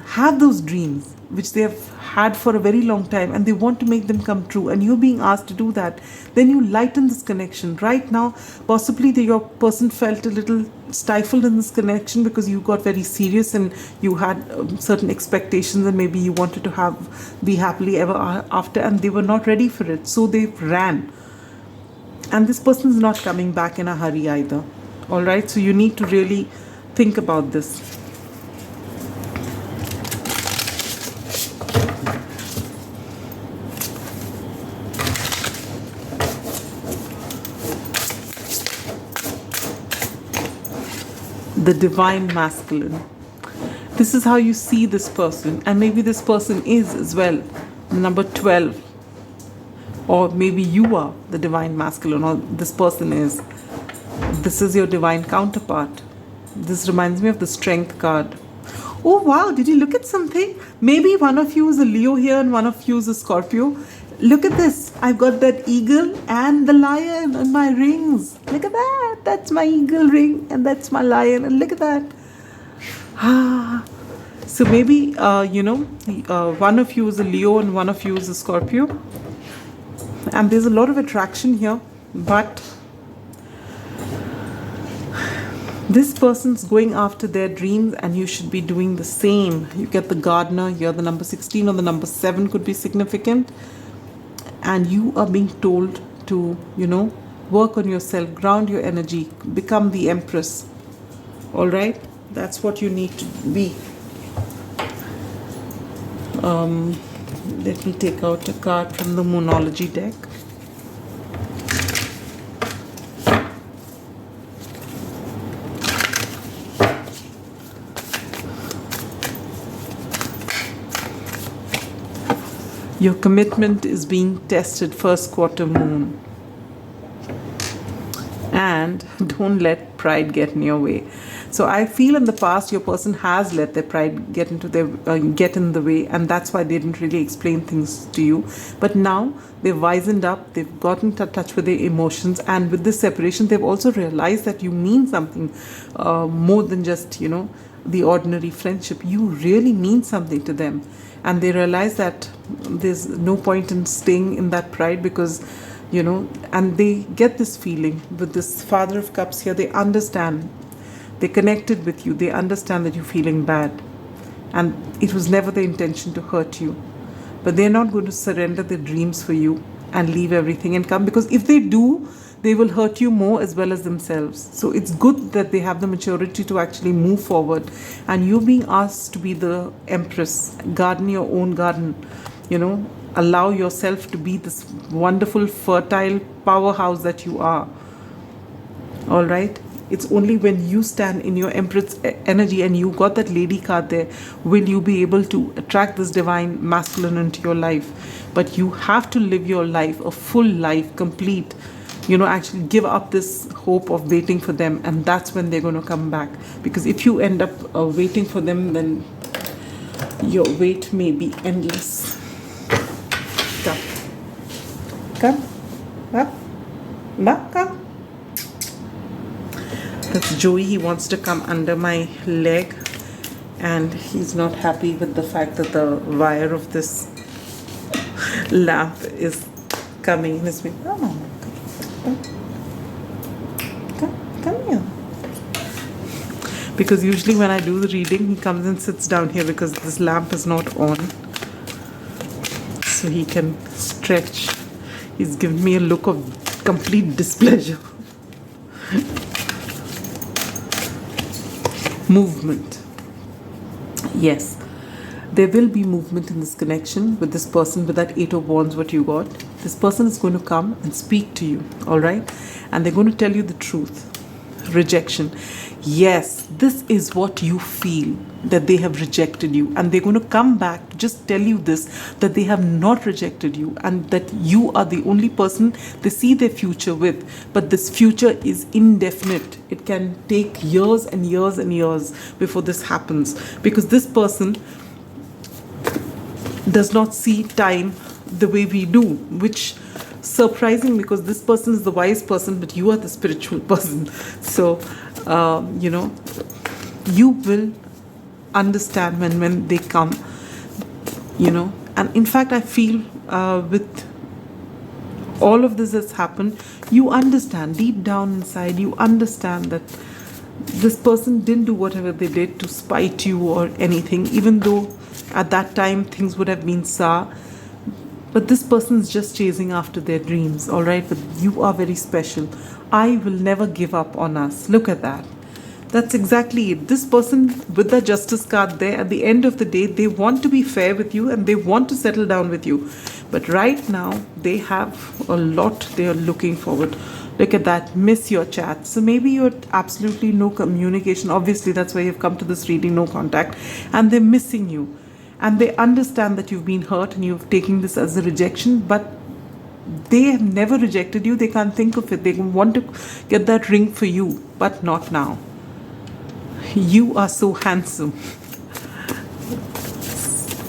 have those dreams which they have had for a very long time, and they want to make them come true, and you're being asked to do that. Then you lighten this connection. Right now, possibly your person felt a little stifled in this connection because you got very serious and you had certain expectations, and maybe you wanted to be happily ever after, and they were not ready for it, so they ran. And this person is not coming back in a hurry either. All right, so you need to really think about this. The divine masculine. This is how you see this person, and maybe this person is as well number 12, or maybe you are the divine masculine, or this person is. This is your divine counterpart. This reminds me of the strength card. Oh wow, did you look at something? Maybe one of you is a Leo here and one of you is a Scorpio. Look at this. I've got that eagle and the lion on my rings. Look at that. That's my eagle ring and that's my lion. And look at that. So maybe, one of you is a Leo and one of you is a Scorpio. And there's a lot of attraction here. But this person's going after their dreams, and you should be doing the same. You get the gardener here. The number 16 or the number 7 could be significant. And you are being told to, work on yourself, ground your energy, become the empress. All right? That's what you need to be. Let me take out a card from the Moonology deck. Your commitment is being tested, first quarter moon. And don't let pride get in your way. So I feel in the past your person has let their pride get in the way, and that's why they didn't really explain things to you. But now they've wisened up, they've gotten to touch with their emotions, and with this separation they've also realized that you mean something more than just the ordinary friendship. You really mean something to them. And they realize that there's no point in staying in that pride because, and they get this feeling with this Father of Cups here. They understand They connected with you. They understand that you're feeling bad. And it was never the intention to hurt you. But they're not going to surrender their dreams for you and leave everything and come. Because if they do, they will hurt you more as well as themselves. So it's good that they have the maturity to actually move forward. And you being asked to be the empress, garden your own garden, allow yourself to be this wonderful, fertile powerhouse that you are. All right? It's only when you stand in your empress energy and you got that lady card there, will you be able to attract this divine masculine into your life. But you have to live your life, a full life, complete. Actually give up this hope of waiting for them, and that's when they're going to come back. Because if you end up waiting for them, then your wait may be endless. Come. Up. Come. That's Joey. He wants to come under my leg, and he's not happy with the fact that the wire of this lamp is coming in his way. Come here. Because usually when I do the reading, he comes and sits down here because this lamp is not on. So he can stretch. He's given me a look of complete displeasure. Movement. Yes. There will be movement in this connection with this person, with that 8 of Wands, what you got. This person is going to come and speak to you, all right? And they're going to tell you the truth. Rejection. Yes, this is what you feel, that they have rejected you. And they're going to come back to just tell you this, that they have not rejected you and that you are the only person they see their future with. But this future is indefinite. It can take years and years and years before this happens. Because this person does not see time the way we do, which surprising, because this person is the wise person, but you are the spiritual person. So you will understand when they come, and in fact I feel with all of this has happened, you understand deep down inside, you understand that this person didn't do whatever they did to spite you or anything, even though at that time things would have been sour. But this person is just chasing after their dreams, all right? But you are very special. I will never give up on us. Look at that. That's exactly it. This person with the Justice card there, at the end of the day, they want to be fair with you and they want to settle down with you. But right now, they have a lot they are looking forward. Look at that. Miss your chat. So maybe you're absolutely no communication. Obviously, that's why you've come to this reading, no contact. And they're missing you. And they understand that you've been hurt and you've taken this as a rejection, but they have never rejected you. They can't think of it. They want to get that ring for you, but not now. You are so handsome.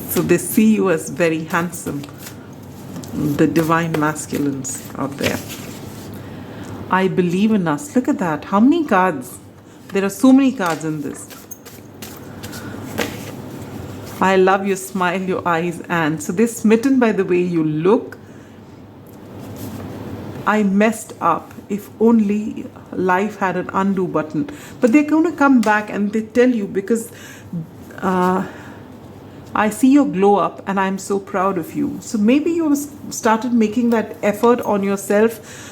So they see you as very handsome. The divine masculines out there. I believe in us. Look at that. How many cards? There are so many cards in this. I love your smile, your eyes, and so they're smitten by the way you look. I messed up. If only life had an undo button. But they're going to come back and they tell you, because I see your glow up and I'm so proud of you. So maybe you started making that effort on yourself,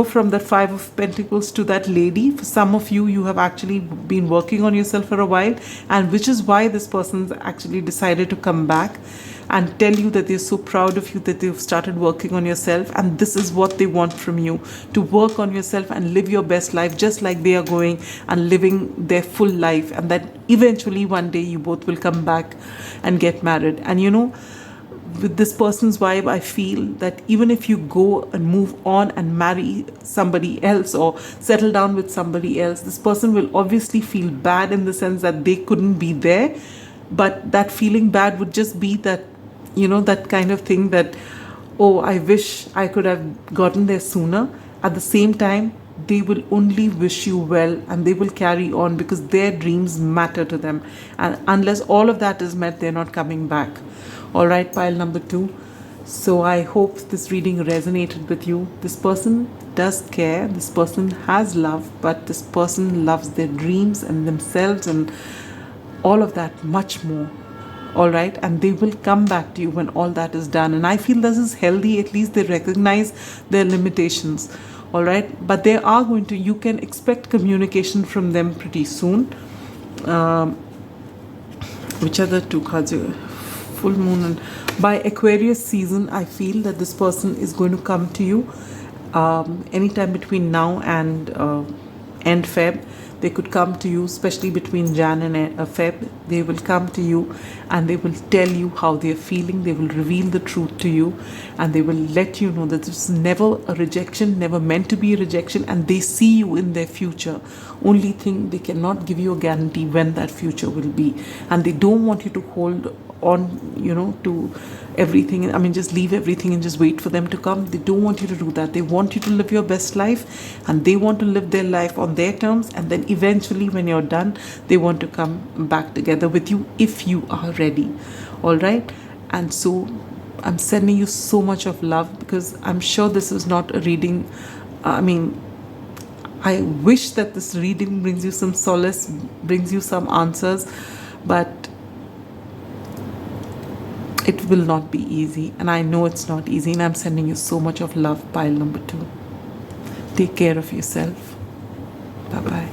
from that 5 of Pentacles to that lady. For some of you, you have actually been working on yourself for a while, and which is why this person's actually decided to come back and tell you that they're so proud of you, that they've started working on yourself, and this is what they want from you, to work on yourself and live your best life just like they are going and living their full life, and that eventually one day you both will come back and get married. And with this person's vibe, I feel that even if you go and move on and marry somebody else or settle down with somebody else, this person will obviously feel bad in the sense that they couldn't be there. But that feeling bad would just be that, that kind of thing that, oh, I wish I could have gotten there sooner. At the same time, they will only wish you well and they will carry on because their dreams matter to them. And unless all of that is met, they're not coming back. All right, pile number 2. So I hope this reading resonated with you. This person does care, this person has love, but this person loves their dreams and themselves and all of that much more. All right, and they will come back to you when all that is done. And I feel this is healthy. At least they recognize their limitations. All right, but they are going to, you can expect communication from them pretty soon. Which are the two cards? Full moon and by Aquarius season, I feel that this person is going to come to you anytime between now and end Feb. They could come to you, especially between Jan and Feb. They will come to you and they will tell you how they are feeling. They will reveal the truth to you and they will let you know that this is never a rejection, never meant to be a rejection, and they see you in their future. Only thing, they cannot give you a guarantee when that future will be, and they don't want you to hold on, to everything. I mean, just leave everything and just wait for them to come. They don't want you to do that. They want you to live your best life, and they want to live their life on their terms, and then eventually when you're done, they want to come back together with you if you are ready. All right, and so I'm sending you so much of love, because I'm sure this is not a reading, I wish that this reading brings you some solace, brings you some answers, but it will not be easy, and I know it's not easy, and I'm sending you so much of love, pile number 2. Take care of yourself. Bye-bye.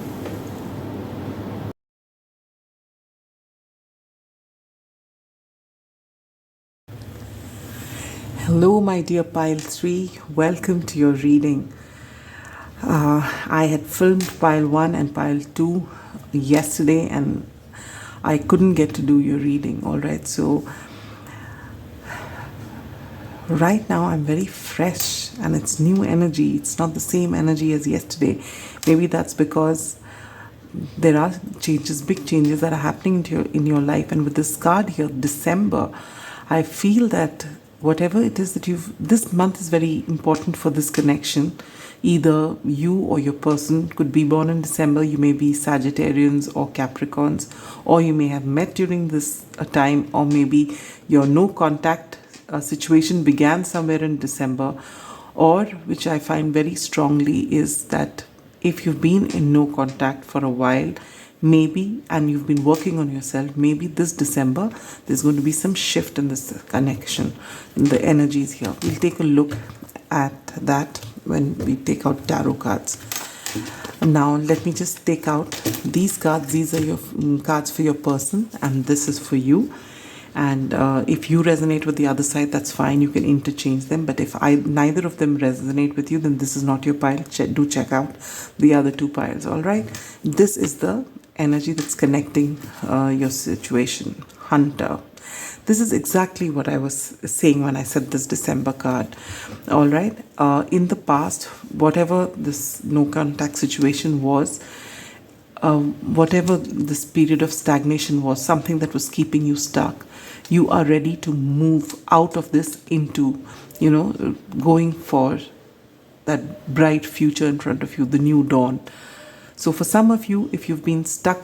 Hello, my dear pile 3. Welcome to your reading. I had filmed pile 1 and pile 2 yesterday, and I couldn't get to do your reading. All right, so right now I'm very fresh and it's new energy. It's not the same energy as yesterday. Maybe that's because there are changes, big changes that are happening in your life. And with this card here, December, I feel that whatever it is that this month is very important for this connection. Either you or your person could be born in December. You may be Sagittarians or Capricorns, or you may have met during this time, or maybe your no contact situation began somewhere in December, or which I find very strongly is that if you've been in no contact for a while, maybe, and you've been working on yourself, maybe this December there's going to be some shift in this connection, in the energies here. We'll take a look at that when we take out tarot cards. Now let me just take out these cards. These are your cards for your person, and this is for you. And if you resonate with the other side, that's fine. You can interchange them. But if neither of them resonate with you, then this is not your pile. Do check out the other 2 piles. All right. This is the energy that's connecting your situation. Hunter. This is exactly what I was saying when I said this December card. All right. In the past, whatever this no contact situation was, whatever this period of stagnation was, something that was keeping you stuck, you are ready to move out of this into, going for that bright future in front of you, the new dawn. So for some of you, if you've been stuck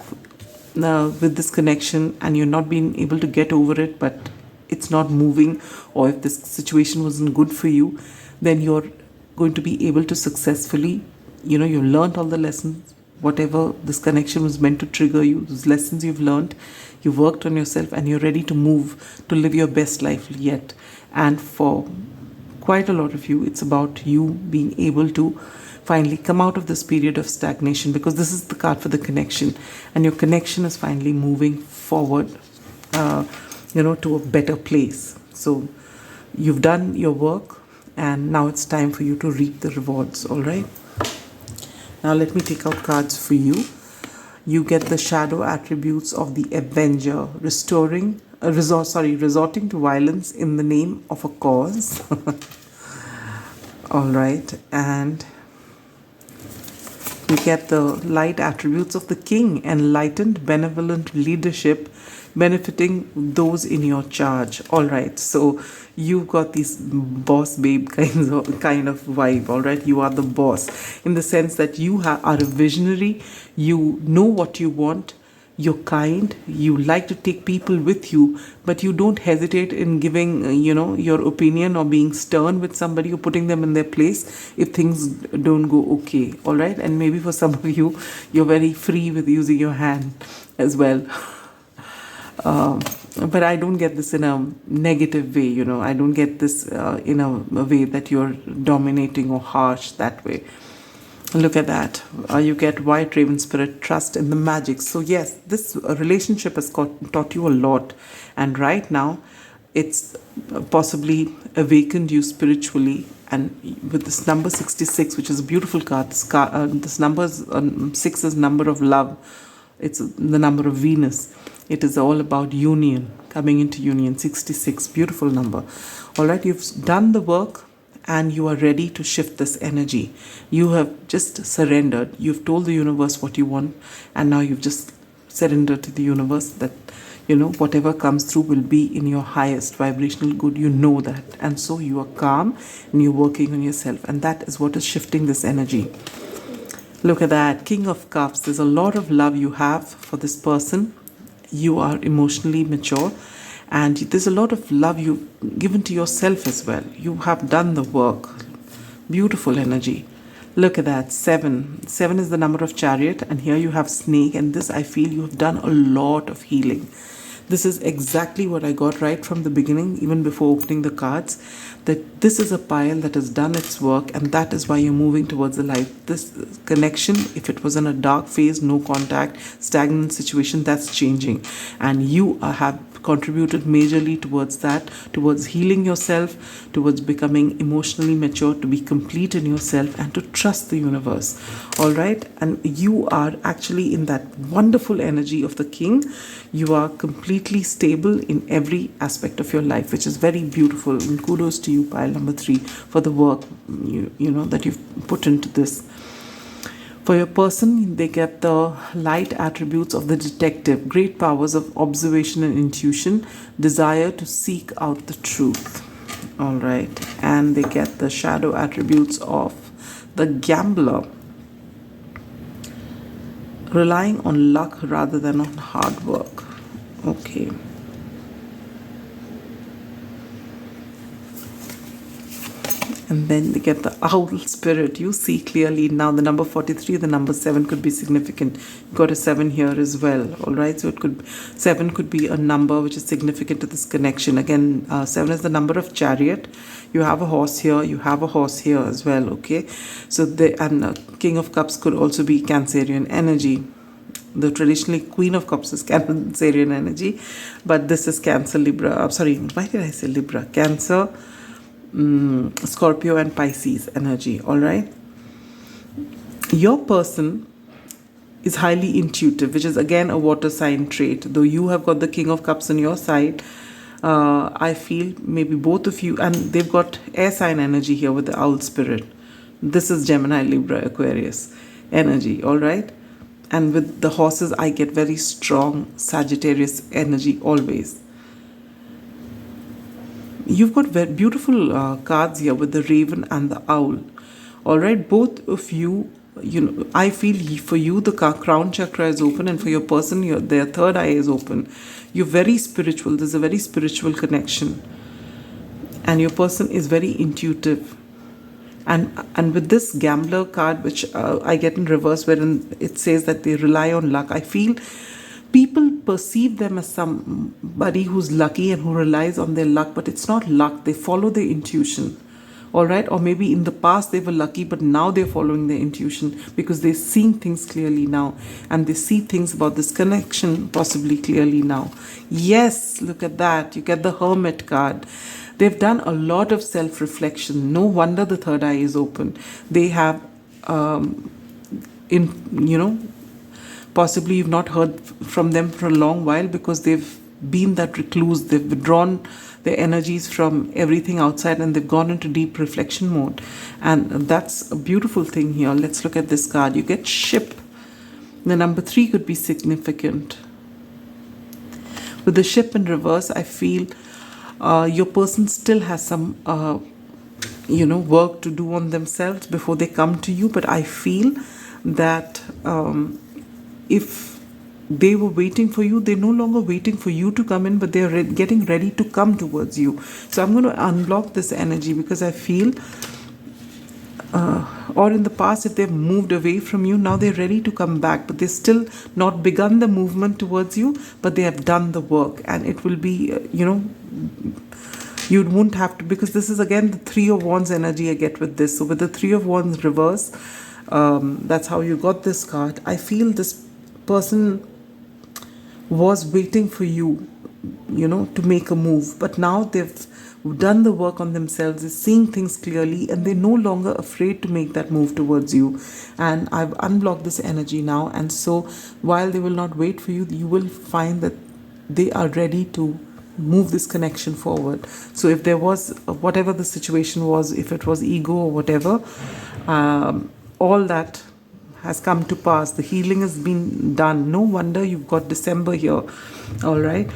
with this connection and you're not being able to get over it, but it's not moving, or if this situation wasn't good for you, then you're going to be able to successfully, you've learned all the lessons. Whatever this connection was meant to trigger you, those lessons you've learned, you've worked on yourself, and you're ready to move to live your best life yet. And for quite a lot of you, it's about you being able to finally come out of this period of stagnation, because this is the card for the connection, and your connection is finally moving forward, to a better place. So you've done your work, and now it's time for you to reap the rewards. All right. Now let me take out cards for you. You get the shadow attributes of the Avenger, resorting to violence in the name of a cause. All right, and you get the light attributes of the King, enlightened, benevolent leadership, benefiting those in your charge. All right, so you've got this boss babe kind of vibe. All right, you are the boss in the sense that you are a visionary. You know what you want. you're kind, you like to take people with you, but you don't hesitate in giving, your opinion or being stern with somebody or putting them in their place if things don't go okay. All right. And maybe for some of you, you're very free with using your hand as well. Um, but I don't get this in a negative way, I don't get this in a way that you're dominating or harsh that way. Look at that. You get white raven spirit, trust in the magic. So, yes, this relationship has taught you a lot. And right now, it's possibly awakened you spiritually. And with this number 66, which is a beautiful card, this number 6 is number of love. It's the number of Venus. It is all about union, coming into union. 66, beautiful number. All right, you've done the work and you are ready to shift this energy. You have just surrendered. You've told the universe what you want, and now you've just surrendered to the universe that, whatever comes through will be in your highest vibrational good. You know that. And so you are calm and you're working on yourself. And that is what is shifting this energy. Look at that. King of Cups. There's a lot of love you have for this person. You are emotionally mature. And there's a lot of love you've given to yourself as well. You have done the work. Beautiful energy. Look at that. 7. 7 is the number of chariot. And here you have snake. And this, I feel you have done a lot of healing. This is exactly what I got right from the beginning, even before opening the cards, that this is a pile that has done its work, and that is why you're moving towards the light. This connection, if it was in a dark phase, no contact, stagnant situation, that's changing. And you have contributed majorly towards that, towards healing yourself, towards becoming emotionally mature, to be complete in yourself, and to trust the universe. All right? And you are actually in that wonderful energy of the king. You are completely stable in every aspect of your life, which is very beautiful. And kudos to you, pile number 3, for the work that you've put into this. For your person, they get the light attributes of the detective, great powers of observation and intuition, desire to seek out the truth. All right. And they get the shadow attributes of the gambler, relying on luck rather than on hard work. Okay. And then they get the owl spirit. You see clearly now the number 43, the number 7 could be significant. You've got a 7 here as well. All right. So 7 could be a number which is significant to this connection. Again, 7 is the number of chariot. You have a horse here. You have a horse here as well. Okay. So King of Cups could also be Cancerian energy. The traditionally Queen of Cups is Cancerian energy, but this is Cancer, Libra. Sorry, why did I say Libra? Cancer, Scorpio and Pisces energy. All right. Your person is highly intuitive, which is again a water sign trait. Though you have got the King of Cups on your side, I feel maybe both of you, and they've got air sign energy here with the owl spirit. This is Gemini, Libra, Aquarius energy. All right. And with the horses, I get very strong Sagittarius energy always. You've got very beautiful cards here with the raven and the owl. All right, both of you, I feel for you the crown chakra is open, and for your person, their third eye is open. You're very spiritual. There's a very spiritual connection, and your person is very intuitive. And with this gambler card, which I get in reverse, wherein it says that they rely on luck, I feel people perceive them as somebody who's lucky and who relies on their luck, but it's not luck. They follow their intuition. All right. Or maybe in the past they were lucky, but now they're following their intuition because they're seeing things clearly now, and they see things about this connection possibly clearly now. Yes, look at that. You get the Hermit card. They've done a lot of self-reflection. No wonder the third eye is open. They have, possibly you've not heard from them for a long while because they've been that recluse. They've withdrawn their energies from everything outside and they've gone into deep reflection mode. And that's a beautiful thing here. Let's look at this card. You get ship. The number 3 could be significant. With the ship in reverse, I feel your person still has some, work to do on themselves before they come to you. But I feel that if they were waiting for you. They're no longer waiting for you to come in, but they're getting ready to come towards you. So I'm going to unblock this energy, because I feel, or in the past, if they've moved away from you, now they're ready to come back, but they've still not begun the movement towards you, but they have done the work. And it will be, you won't have to, because this is again the Three of Wands energy I get with this. So with the Three of Wands reverse, that's how you got this card. I feel this person was waiting for you, to make a move, but now they've done the work on themselves, is seeing things clearly, and they're no longer afraid to make that move towards you. And I've unblocked this energy now, and so while they will not wait for you, you will find that they are ready to move this connection forward. So if there was, whatever the situation was, if it was ego or whatever, all that has come to pass. The healing has been done. No wonder you've got December here. All right.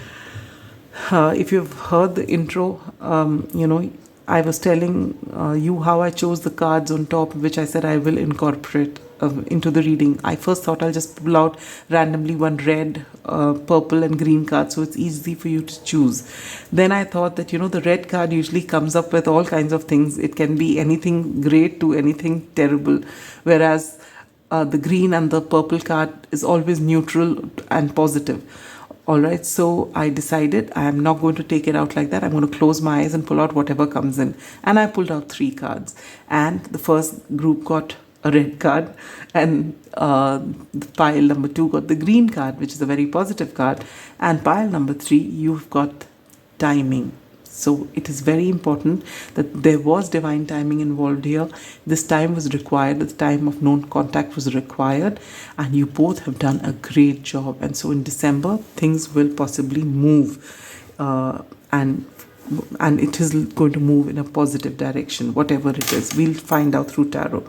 If you've heard the intro, I was telling you how I chose the cards on top, which I said I will incorporate into the reading. I first thought I'll just pull out randomly one red, purple and green card, so it's easy for you to choose. Then I thought that, the red card usually comes up with all kinds of things. It can be anything great to anything terrible, whereas the green and the purple card is always neutral and positive. Alright, so I decided I am not going to take it out like that. I'm going to close my eyes and pull out whatever comes in. And I pulled out 3 cards. And the first group got a red card, and the pile number 2 got the green card, which is a very positive card. And pile number 3, you've got timing. So it is very important that there was divine timing involved here. This time was required. The time of known contact was required. And you both have done a great job. And so in December, things will possibly move. And it is going to move in a positive direction, whatever it is. We'll find out through tarot.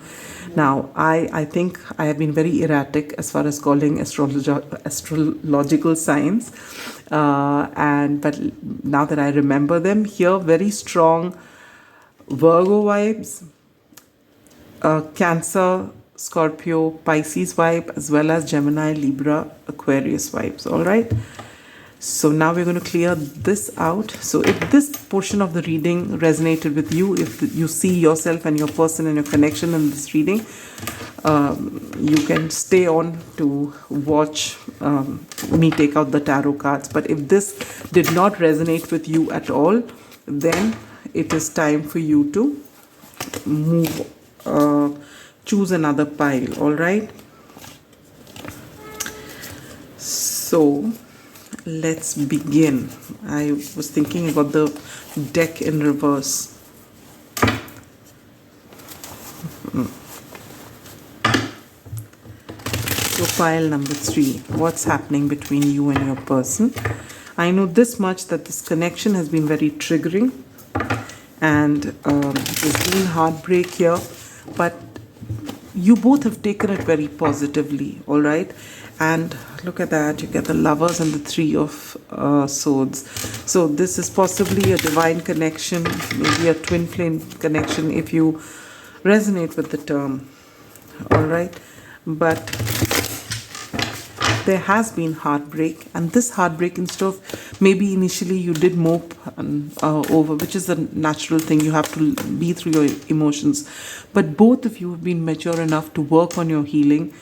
Now, I think I have been very erratic as far as calling astrological signs. But now that I remember them, here very strong Virgo vibes, Cancer, Scorpio, Pisces vibe, as well as Gemini, Libra, Aquarius vibes. All right. So now we're going to clear this out. So if this portion of the reading resonated with you, if you see yourself and your person and your connection in this reading, you can stay on to watch me take out the tarot cards. But if this did not resonate with you at all, then it is time for you to move, choose another pile. All right. So let's begin. I was thinking about the deck in reverse. So pile number 3, what's happening between you and your person? I know this much, that this connection has been very triggering, and there's been heartbreak here, but you both have taken it very positively. All right. And look at that, you get the Lovers and the 3 of Swords. So this is possibly a divine connection, maybe a twin flame connection, if you resonate with the term. All right. But there has been heartbreak, and this heartbreak, instead of maybe initially you did mope over, which is a natural thing, you have to be through your emotions, but both of you have been mature enough to work on your healing,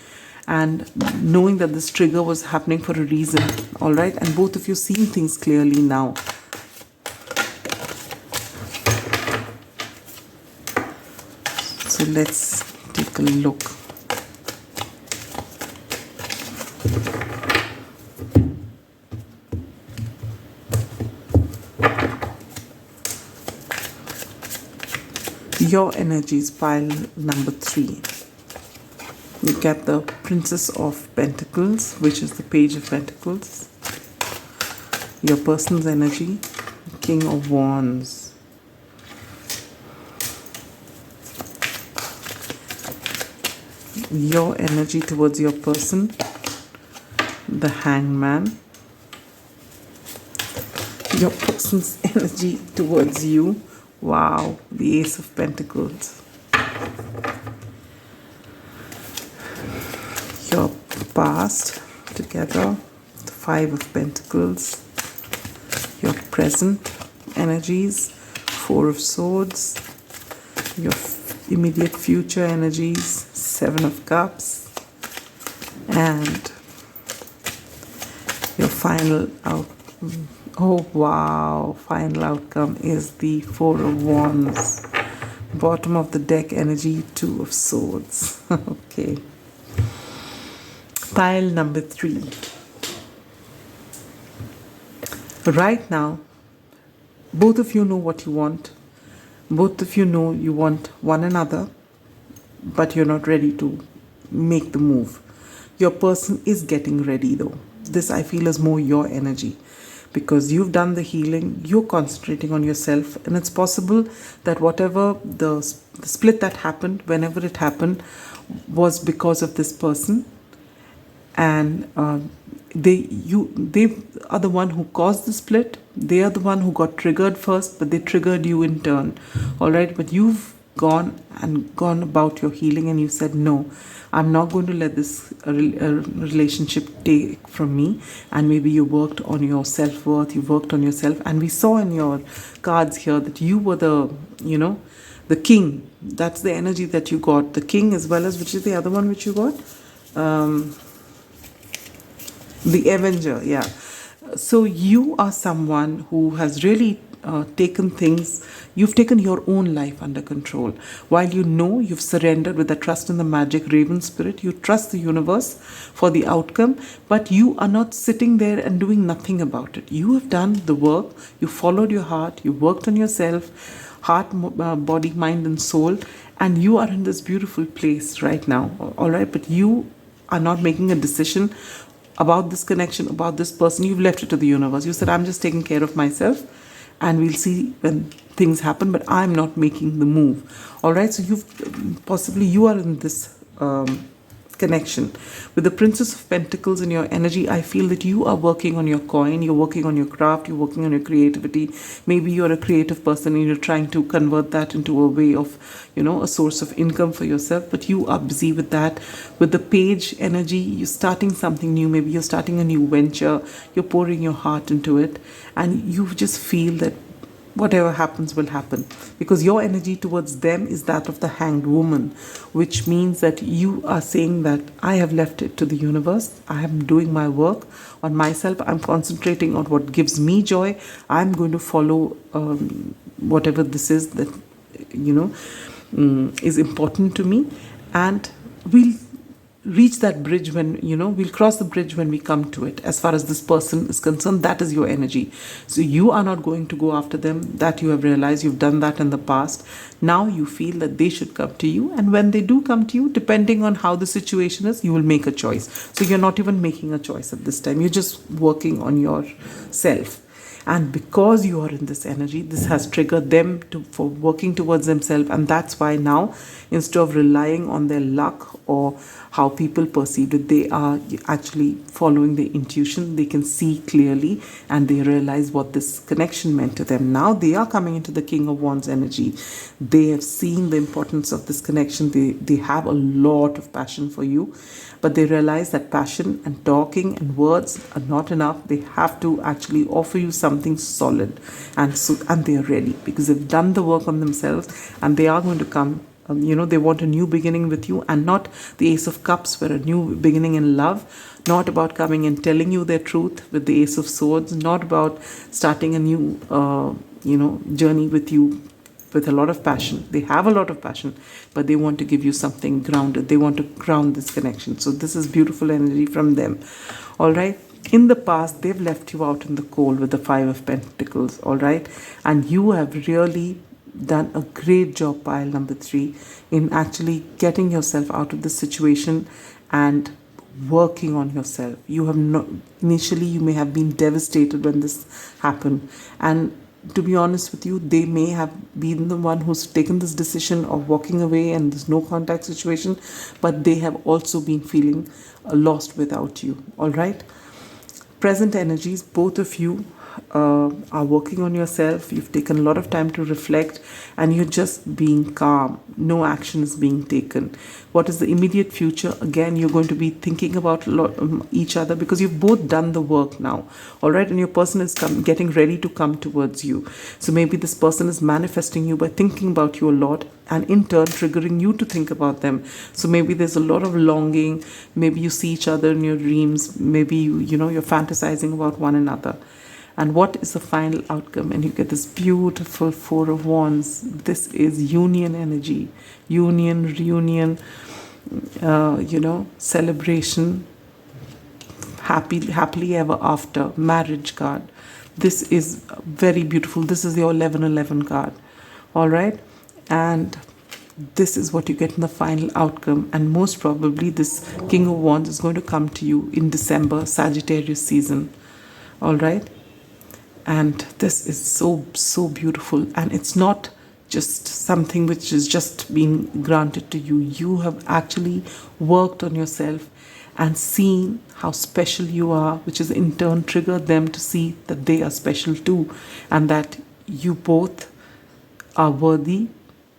and knowing that this trigger was happening for a reason. All right. And both of you seeing things clearly now. So let's take a look. Your energies, pile number 3. You get the Princess of Pentacles, which is the Page of Pentacles. Your person's energy, King of Wands. Your energy towards your person, the Hangman. Your person's energy towards you, wow, the Ace of Pentacles. Your past together, Five of Pentacles, your present energies, Four of Swords, your immediate future energies, Seven of Cups, and your final oh wow, final outcome is the Four of Wands. Bottom of the deck energy, Two of Swords. Okay. Pile number 3. Right now, both of you know what you want. Both of you know you want one another, but you're not ready to make the move. Your person is getting ready though. This I feel is more your energy, because you've done the healing, you're concentrating on yourself, and it's possible that whatever the split that happened, whenever it happened, was because of this person, and they are the one who caused the split. They are the one who got triggered first, but they triggered you in turn. All right, but you've gone about your healing, and you said, no, I'm not going to let this relationship take from me. And maybe you worked on your self-worth, you worked on yourself, and we saw in your cards here that you were the king. That's the energy that you got, the king, as well as, which is the other one which you got, the Avenger. Yeah. So you are someone who has really taken things, you've taken your own life under control. While you know you've surrendered with the trust in the magic raven spirit, you trust the universe for the outcome, but you are not sitting there and doing nothing about it. You have done the work, you followed your heart, you worked on yourself, heart, body, mind, and soul, and you are in this beautiful place right now. All right, but you are not making a decision about this connection, about this person. You've left it to the universe. You said, I'm just taking care of myself, and we'll see when things happen, but I'm not making the move. All right, so you are in this connection with the Princess of Pentacles in your energy. I feel that you are working on your coin, you're working on your craft, you're working on your creativity. Maybe you're a creative person and you're trying to convert that into a way of, a source of income for yourself, but you are busy with that. With the Page energy, you're starting something new. Maybe you're starting a new venture, you're pouring your heart into it, and you just feel that whatever happens will happen, because your energy towards them is that of the Hanged Woman, which means that you are saying that I have left it to the universe. I am doing my work on myself. I'm concentrating on what gives me joy. I'm going to follow whatever this is that is important to me, and we'll reach that bridge when we'll cross the bridge when we come to it. As far as this person is concerned, that is your energy. So you are not going to go after them. That you have realized, you've done that in the past. Now you feel that they should come to you, and when they do come to you, depending on how the situation is, you will make a choice. So you're not even making a choice at this time, you're just working on yourself. And because you are in this energy, this has triggered them for working towards themselves. And that's why now, instead of relying on their luck or how people perceive it, they are actually following their intuition. They can see clearly, and they realize what this connection meant to them. Now they are coming into the King of Wands energy. They have seen the importance of this connection. They have a lot of passion for you, but they realize that passion and talking and words are not enough. They have to actually offer you something solid, and they are ready, because they've done the work on themselves, and they are going to come. They want a new beginning with you, and not the Ace of Cups, where a new beginning in love, not about coming and telling you their truth with the Ace of Swords, not about starting a new journey with you with a lot of passion. They have a lot of passion, but they want to give you something grounded. They want to ground this connection. So this is beautiful energy from them. All right. In the past, they've left you out in the cold with the Five of Pentacles. All right. And you have really done a great job, pile number 3, in actually getting yourself out of this situation and working on yourself. You have not, initially you may have been devastated when this happened, and to be honest with you, they may have been the one who's taken this decision of walking away and this no contact situation, but they have also been feeling lost without you. All right. Present energies, both of you, are working on yourself. You've taken a lot of time to reflect, and you're just being calm. No action is being taken. What is the immediate future? Again, you're going to be thinking about each other, because you've both done the work now. All right, and your person is getting ready to come towards you. So maybe this person is manifesting you by thinking about you a lot, and in turn triggering you to think about them. So maybe there's a lot of longing. Maybe you see each other in your dreams. Maybe you're fantasizing about one another. And what is the final outcome? And you get this beautiful Four of Wands. This is union energy, union, reunion, celebration, happily ever after, marriage card. This is very beautiful. This is your 1111 card. All right, and this is what you get in the final outcome. And most probably this King of Wands is going to come to you in December, Sagittarius season. All right, and this is so beautiful. And it's not just something which is just being granted to you. You have actually worked on yourself and seen how special you are, which has in turn triggered them to see that they are special too, and that you both are worthy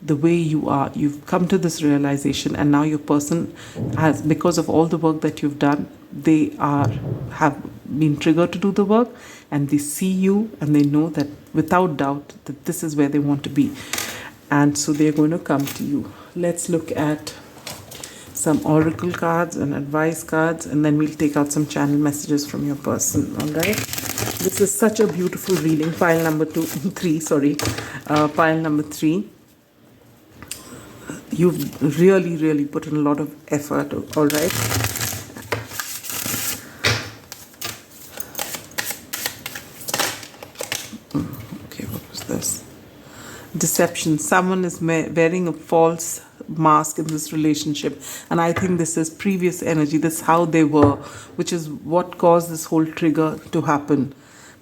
the way you are. You've come to this realization, and now your person has, because of all the work that you've done, they have been triggered to do the work, and they see you and they know that without doubt that this is where they want to be, and so they're going to come to you. Let's look at some oracle cards and advice cards, and then we'll take out some channel messages from your person. All right, this is such a beautiful reading. Pile number 3. You've really put in a lot of effort. All right, okay, what was this? Deception. Someone is wearing a false mask in this relationship, and I think this is previous energy. This is how they were, which is what caused this whole trigger to happen.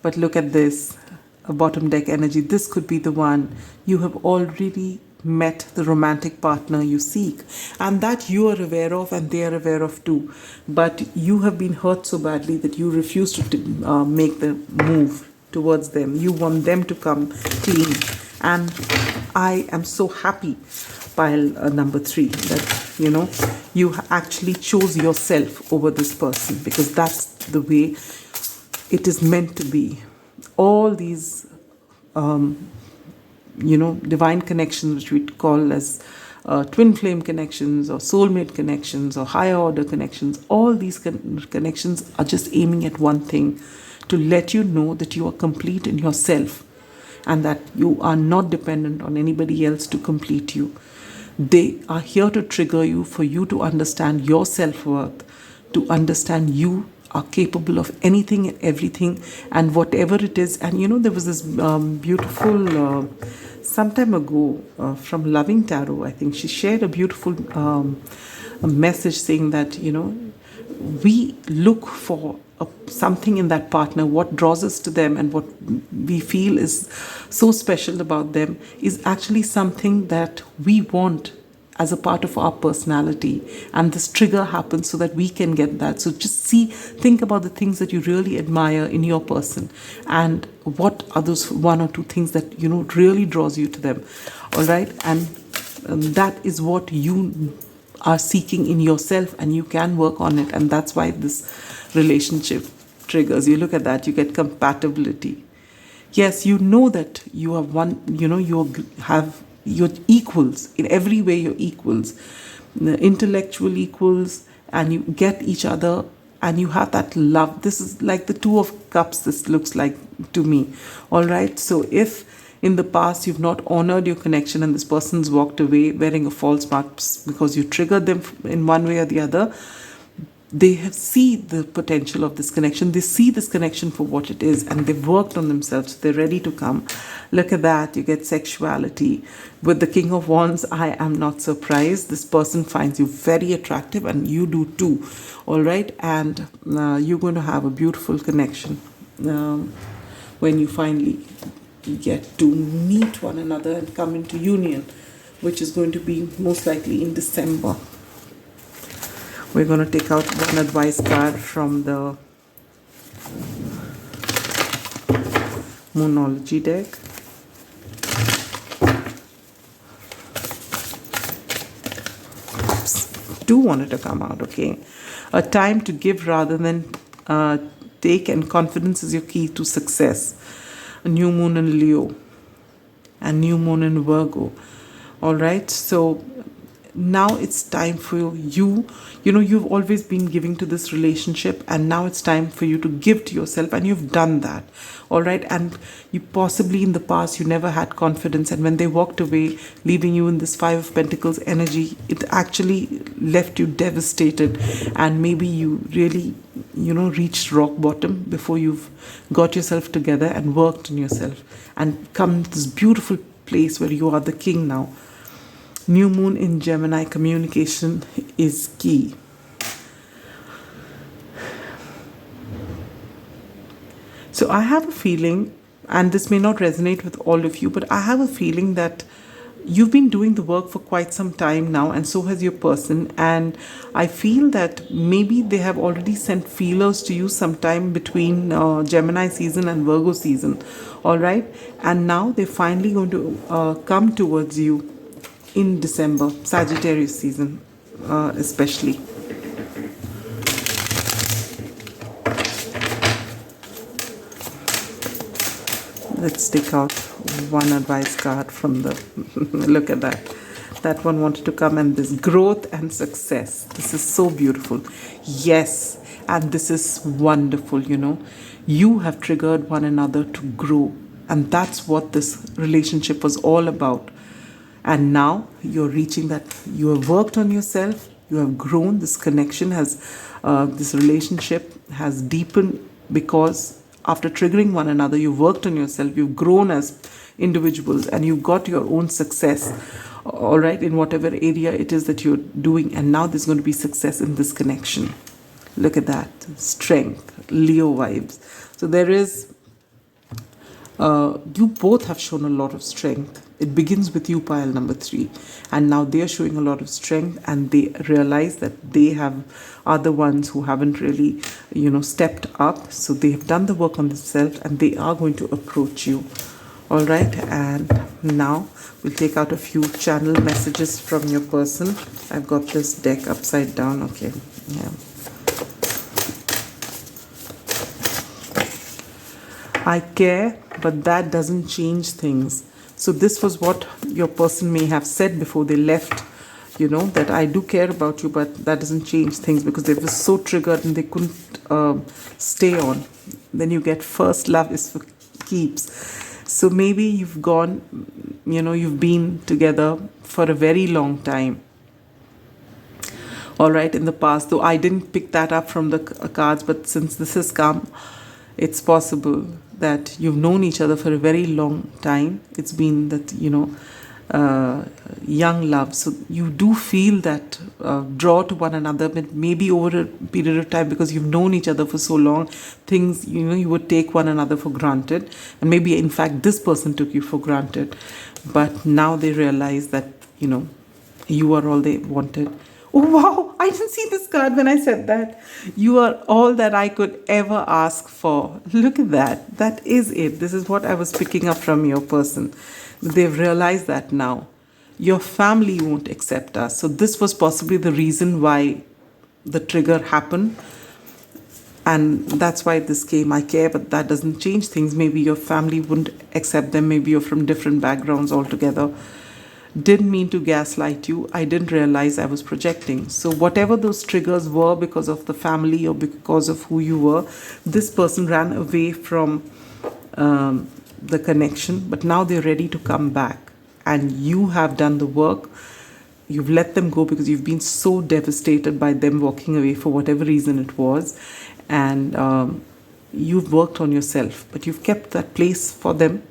But look at this, a bottom deck energy. This could be the one. You have already met the romantic partner you seek, and that you are aware of and they are aware of too, but you have been hurt so badly that you refuse to make the move towards them. You want them to come clean, and I am so happy, pile number 3, that you actually chose yourself over this person, because that's the way it is meant to be. All these divine connections, which we call as twin flame connections or soulmate connections or higher order connections, all these connections are just aiming at one thing: to let you know that you are complete in yourself, and that you are not dependent on anybody else to complete you. They are here to trigger you, for you to understand your self-worth, to understand you are capable of anything and everything, and whatever it is. And there was this beautiful some time ago from Loving Tarot, I think she shared a beautiful a message saying that we look for something in that partner. What draws us to them and what we feel is so special about them is actually something that we want as a part of our personality, and this trigger happens so that we can get that. So just think about the things that you really admire in your person, and what are those 1 or 2 things that really draws you to them. All right, and that is what you are seeking in yourself, and you can work on it, and that's why this relationship triggers. You look at that, you get compatibility. Yes, that you have one, you're equals in every way. You're equals, intellectual equals, and you get each other, and you have that love. This is like the 2 of Cups, this looks like to me. All right, so if in the past you've not honored your connection and this person's walked away wearing a false mask because you triggered them in one way or the other, they see the potential of this connection. They see this connection for what it is, and they've worked on themselves. They're ready to come. Look at that. You get sexuality. With the King of Wands, I am not surprised. This person finds you very attractive, and you do too. All right, and you're going to have a beautiful connection when you finally get to meet one another and come into union, which is going to be most likely in December. We're going to take out one advice card from the Moonology deck. Do want it to come out, okay? A time to give rather than take, and confidence is your key to success. A new moon in Leo and new moon in Virgo. All right, so now it's time for you. You've always been giving to this relationship, and now it's time for you to give to yourself, and you've done that. All right, and you possibly in the past you never had confidence, and when they walked away leaving you in this Five of Pentacles energy, it actually left you devastated, and maybe you really reached rock bottom before you've got yourself together and worked on yourself and come to this beautiful place where you are the king now. New moon in Gemini, communication is key. So I have a feeling, and this may not resonate with all of you, but I have a feeling that you've been doing the work for quite some time now, and so has your person. And I feel that maybe they have already sent feelers to you sometime between Gemini season and Virgo season. All right. And now they're finally going to come towards you in December, Sagittarius season especially. Let's take out one advice card from the look at that. That one wanted to come, and this growth and success. This is so beautiful. Yes, and this is wonderful, You have triggered one another to grow, and that's what this relationship was all about. And now you're reaching that. You have worked on yourself. You have grown. This connection has, this relationship has deepened because after triggering one another, you've worked on yourself. You've grown as individuals, and you've got your own success. All right, in whatever area it is that you're doing. And now there's going to be success in this connection. Look at that. Strength, Leo vibes. So there is, you both have shown a lot of strength. It begins with you, pile number 3. And now they're showing a lot of strength, and they realize that they are the ones who haven't really, stepped up. So they have done the work on themselves, and they are going to approach you. All right. And now we'll take out a few channel messages from your person. I've got this deck upside down. Okay. Yeah. I care, but that doesn't change things. So this was what your person may have said before they left, that I do care about you, but that doesn't change things, because they were so triggered and they couldn't stay on. Then you get first love is for keeps. So maybe you've gone, you've been together for a very long time. All right, in the past, though I didn't pick that up from the cards, but since this has come, it's possible that you've known each other for a very long time. It's been that, young love. So you do feel that draw to one another, but maybe over a period of time, because you've known each other for so long, things, you would take one another for granted. And maybe, in fact, this person took you for granted. But now they realize that, you are all they wanted. Oh, wow, I didn't see this card when I said that. You are all that I could ever ask for. Look at that. That is it. This is what I was picking up from your person. They've realized that now. Your family won't accept us. So this was possibly the reason why the trigger happened. And that's why this came. I care, but that doesn't change things. Maybe your family wouldn't accept them. Maybe you're from different backgrounds altogether. Didn't mean to gaslight you. I didn't realize I was projecting. So whatever those triggers were because of the family or because of who you were, this person ran away from the connection, but now they're ready to come back. And you have done the work. You've let them go because you've been so devastated by them walking away for whatever reason it was. And you've worked on yourself, but you've kept that place for them.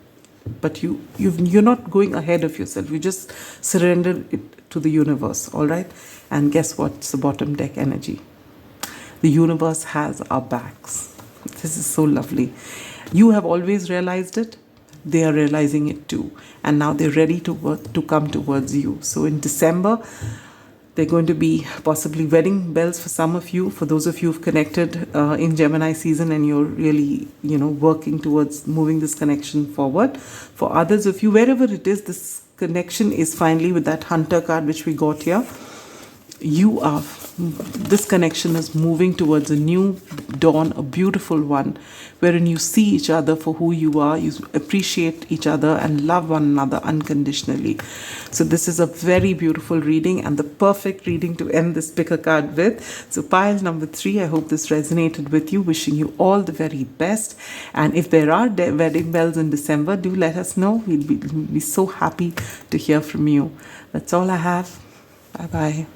But you're not going ahead of yourself. You just surrender it to the universe, all right? And guess what? It's the bottom deck energy. The universe has our backs. This is so lovely. You have always realized it. They are realizing it too. And now they're ready to come towards you. So in December, They're going to be possibly wedding bells for some of you. For those of you who've connected in Gemini season and you're really, working towards moving this connection forward. For others of you, wherever it is, this connection is finally with that Hunter card which we got here. This connection is moving towards a new dawn, a beautiful one, wherein you see each other for who you are, you appreciate each other and love one another unconditionally. So this is a very beautiful reading and the perfect reading to end this pick a card with. So pile number 3, I hope this resonated with you. Wishing you all the very best. And if there are wedding bells in December, do let us know. We'll be so happy to hear from you. That's all I have. Bye-bye.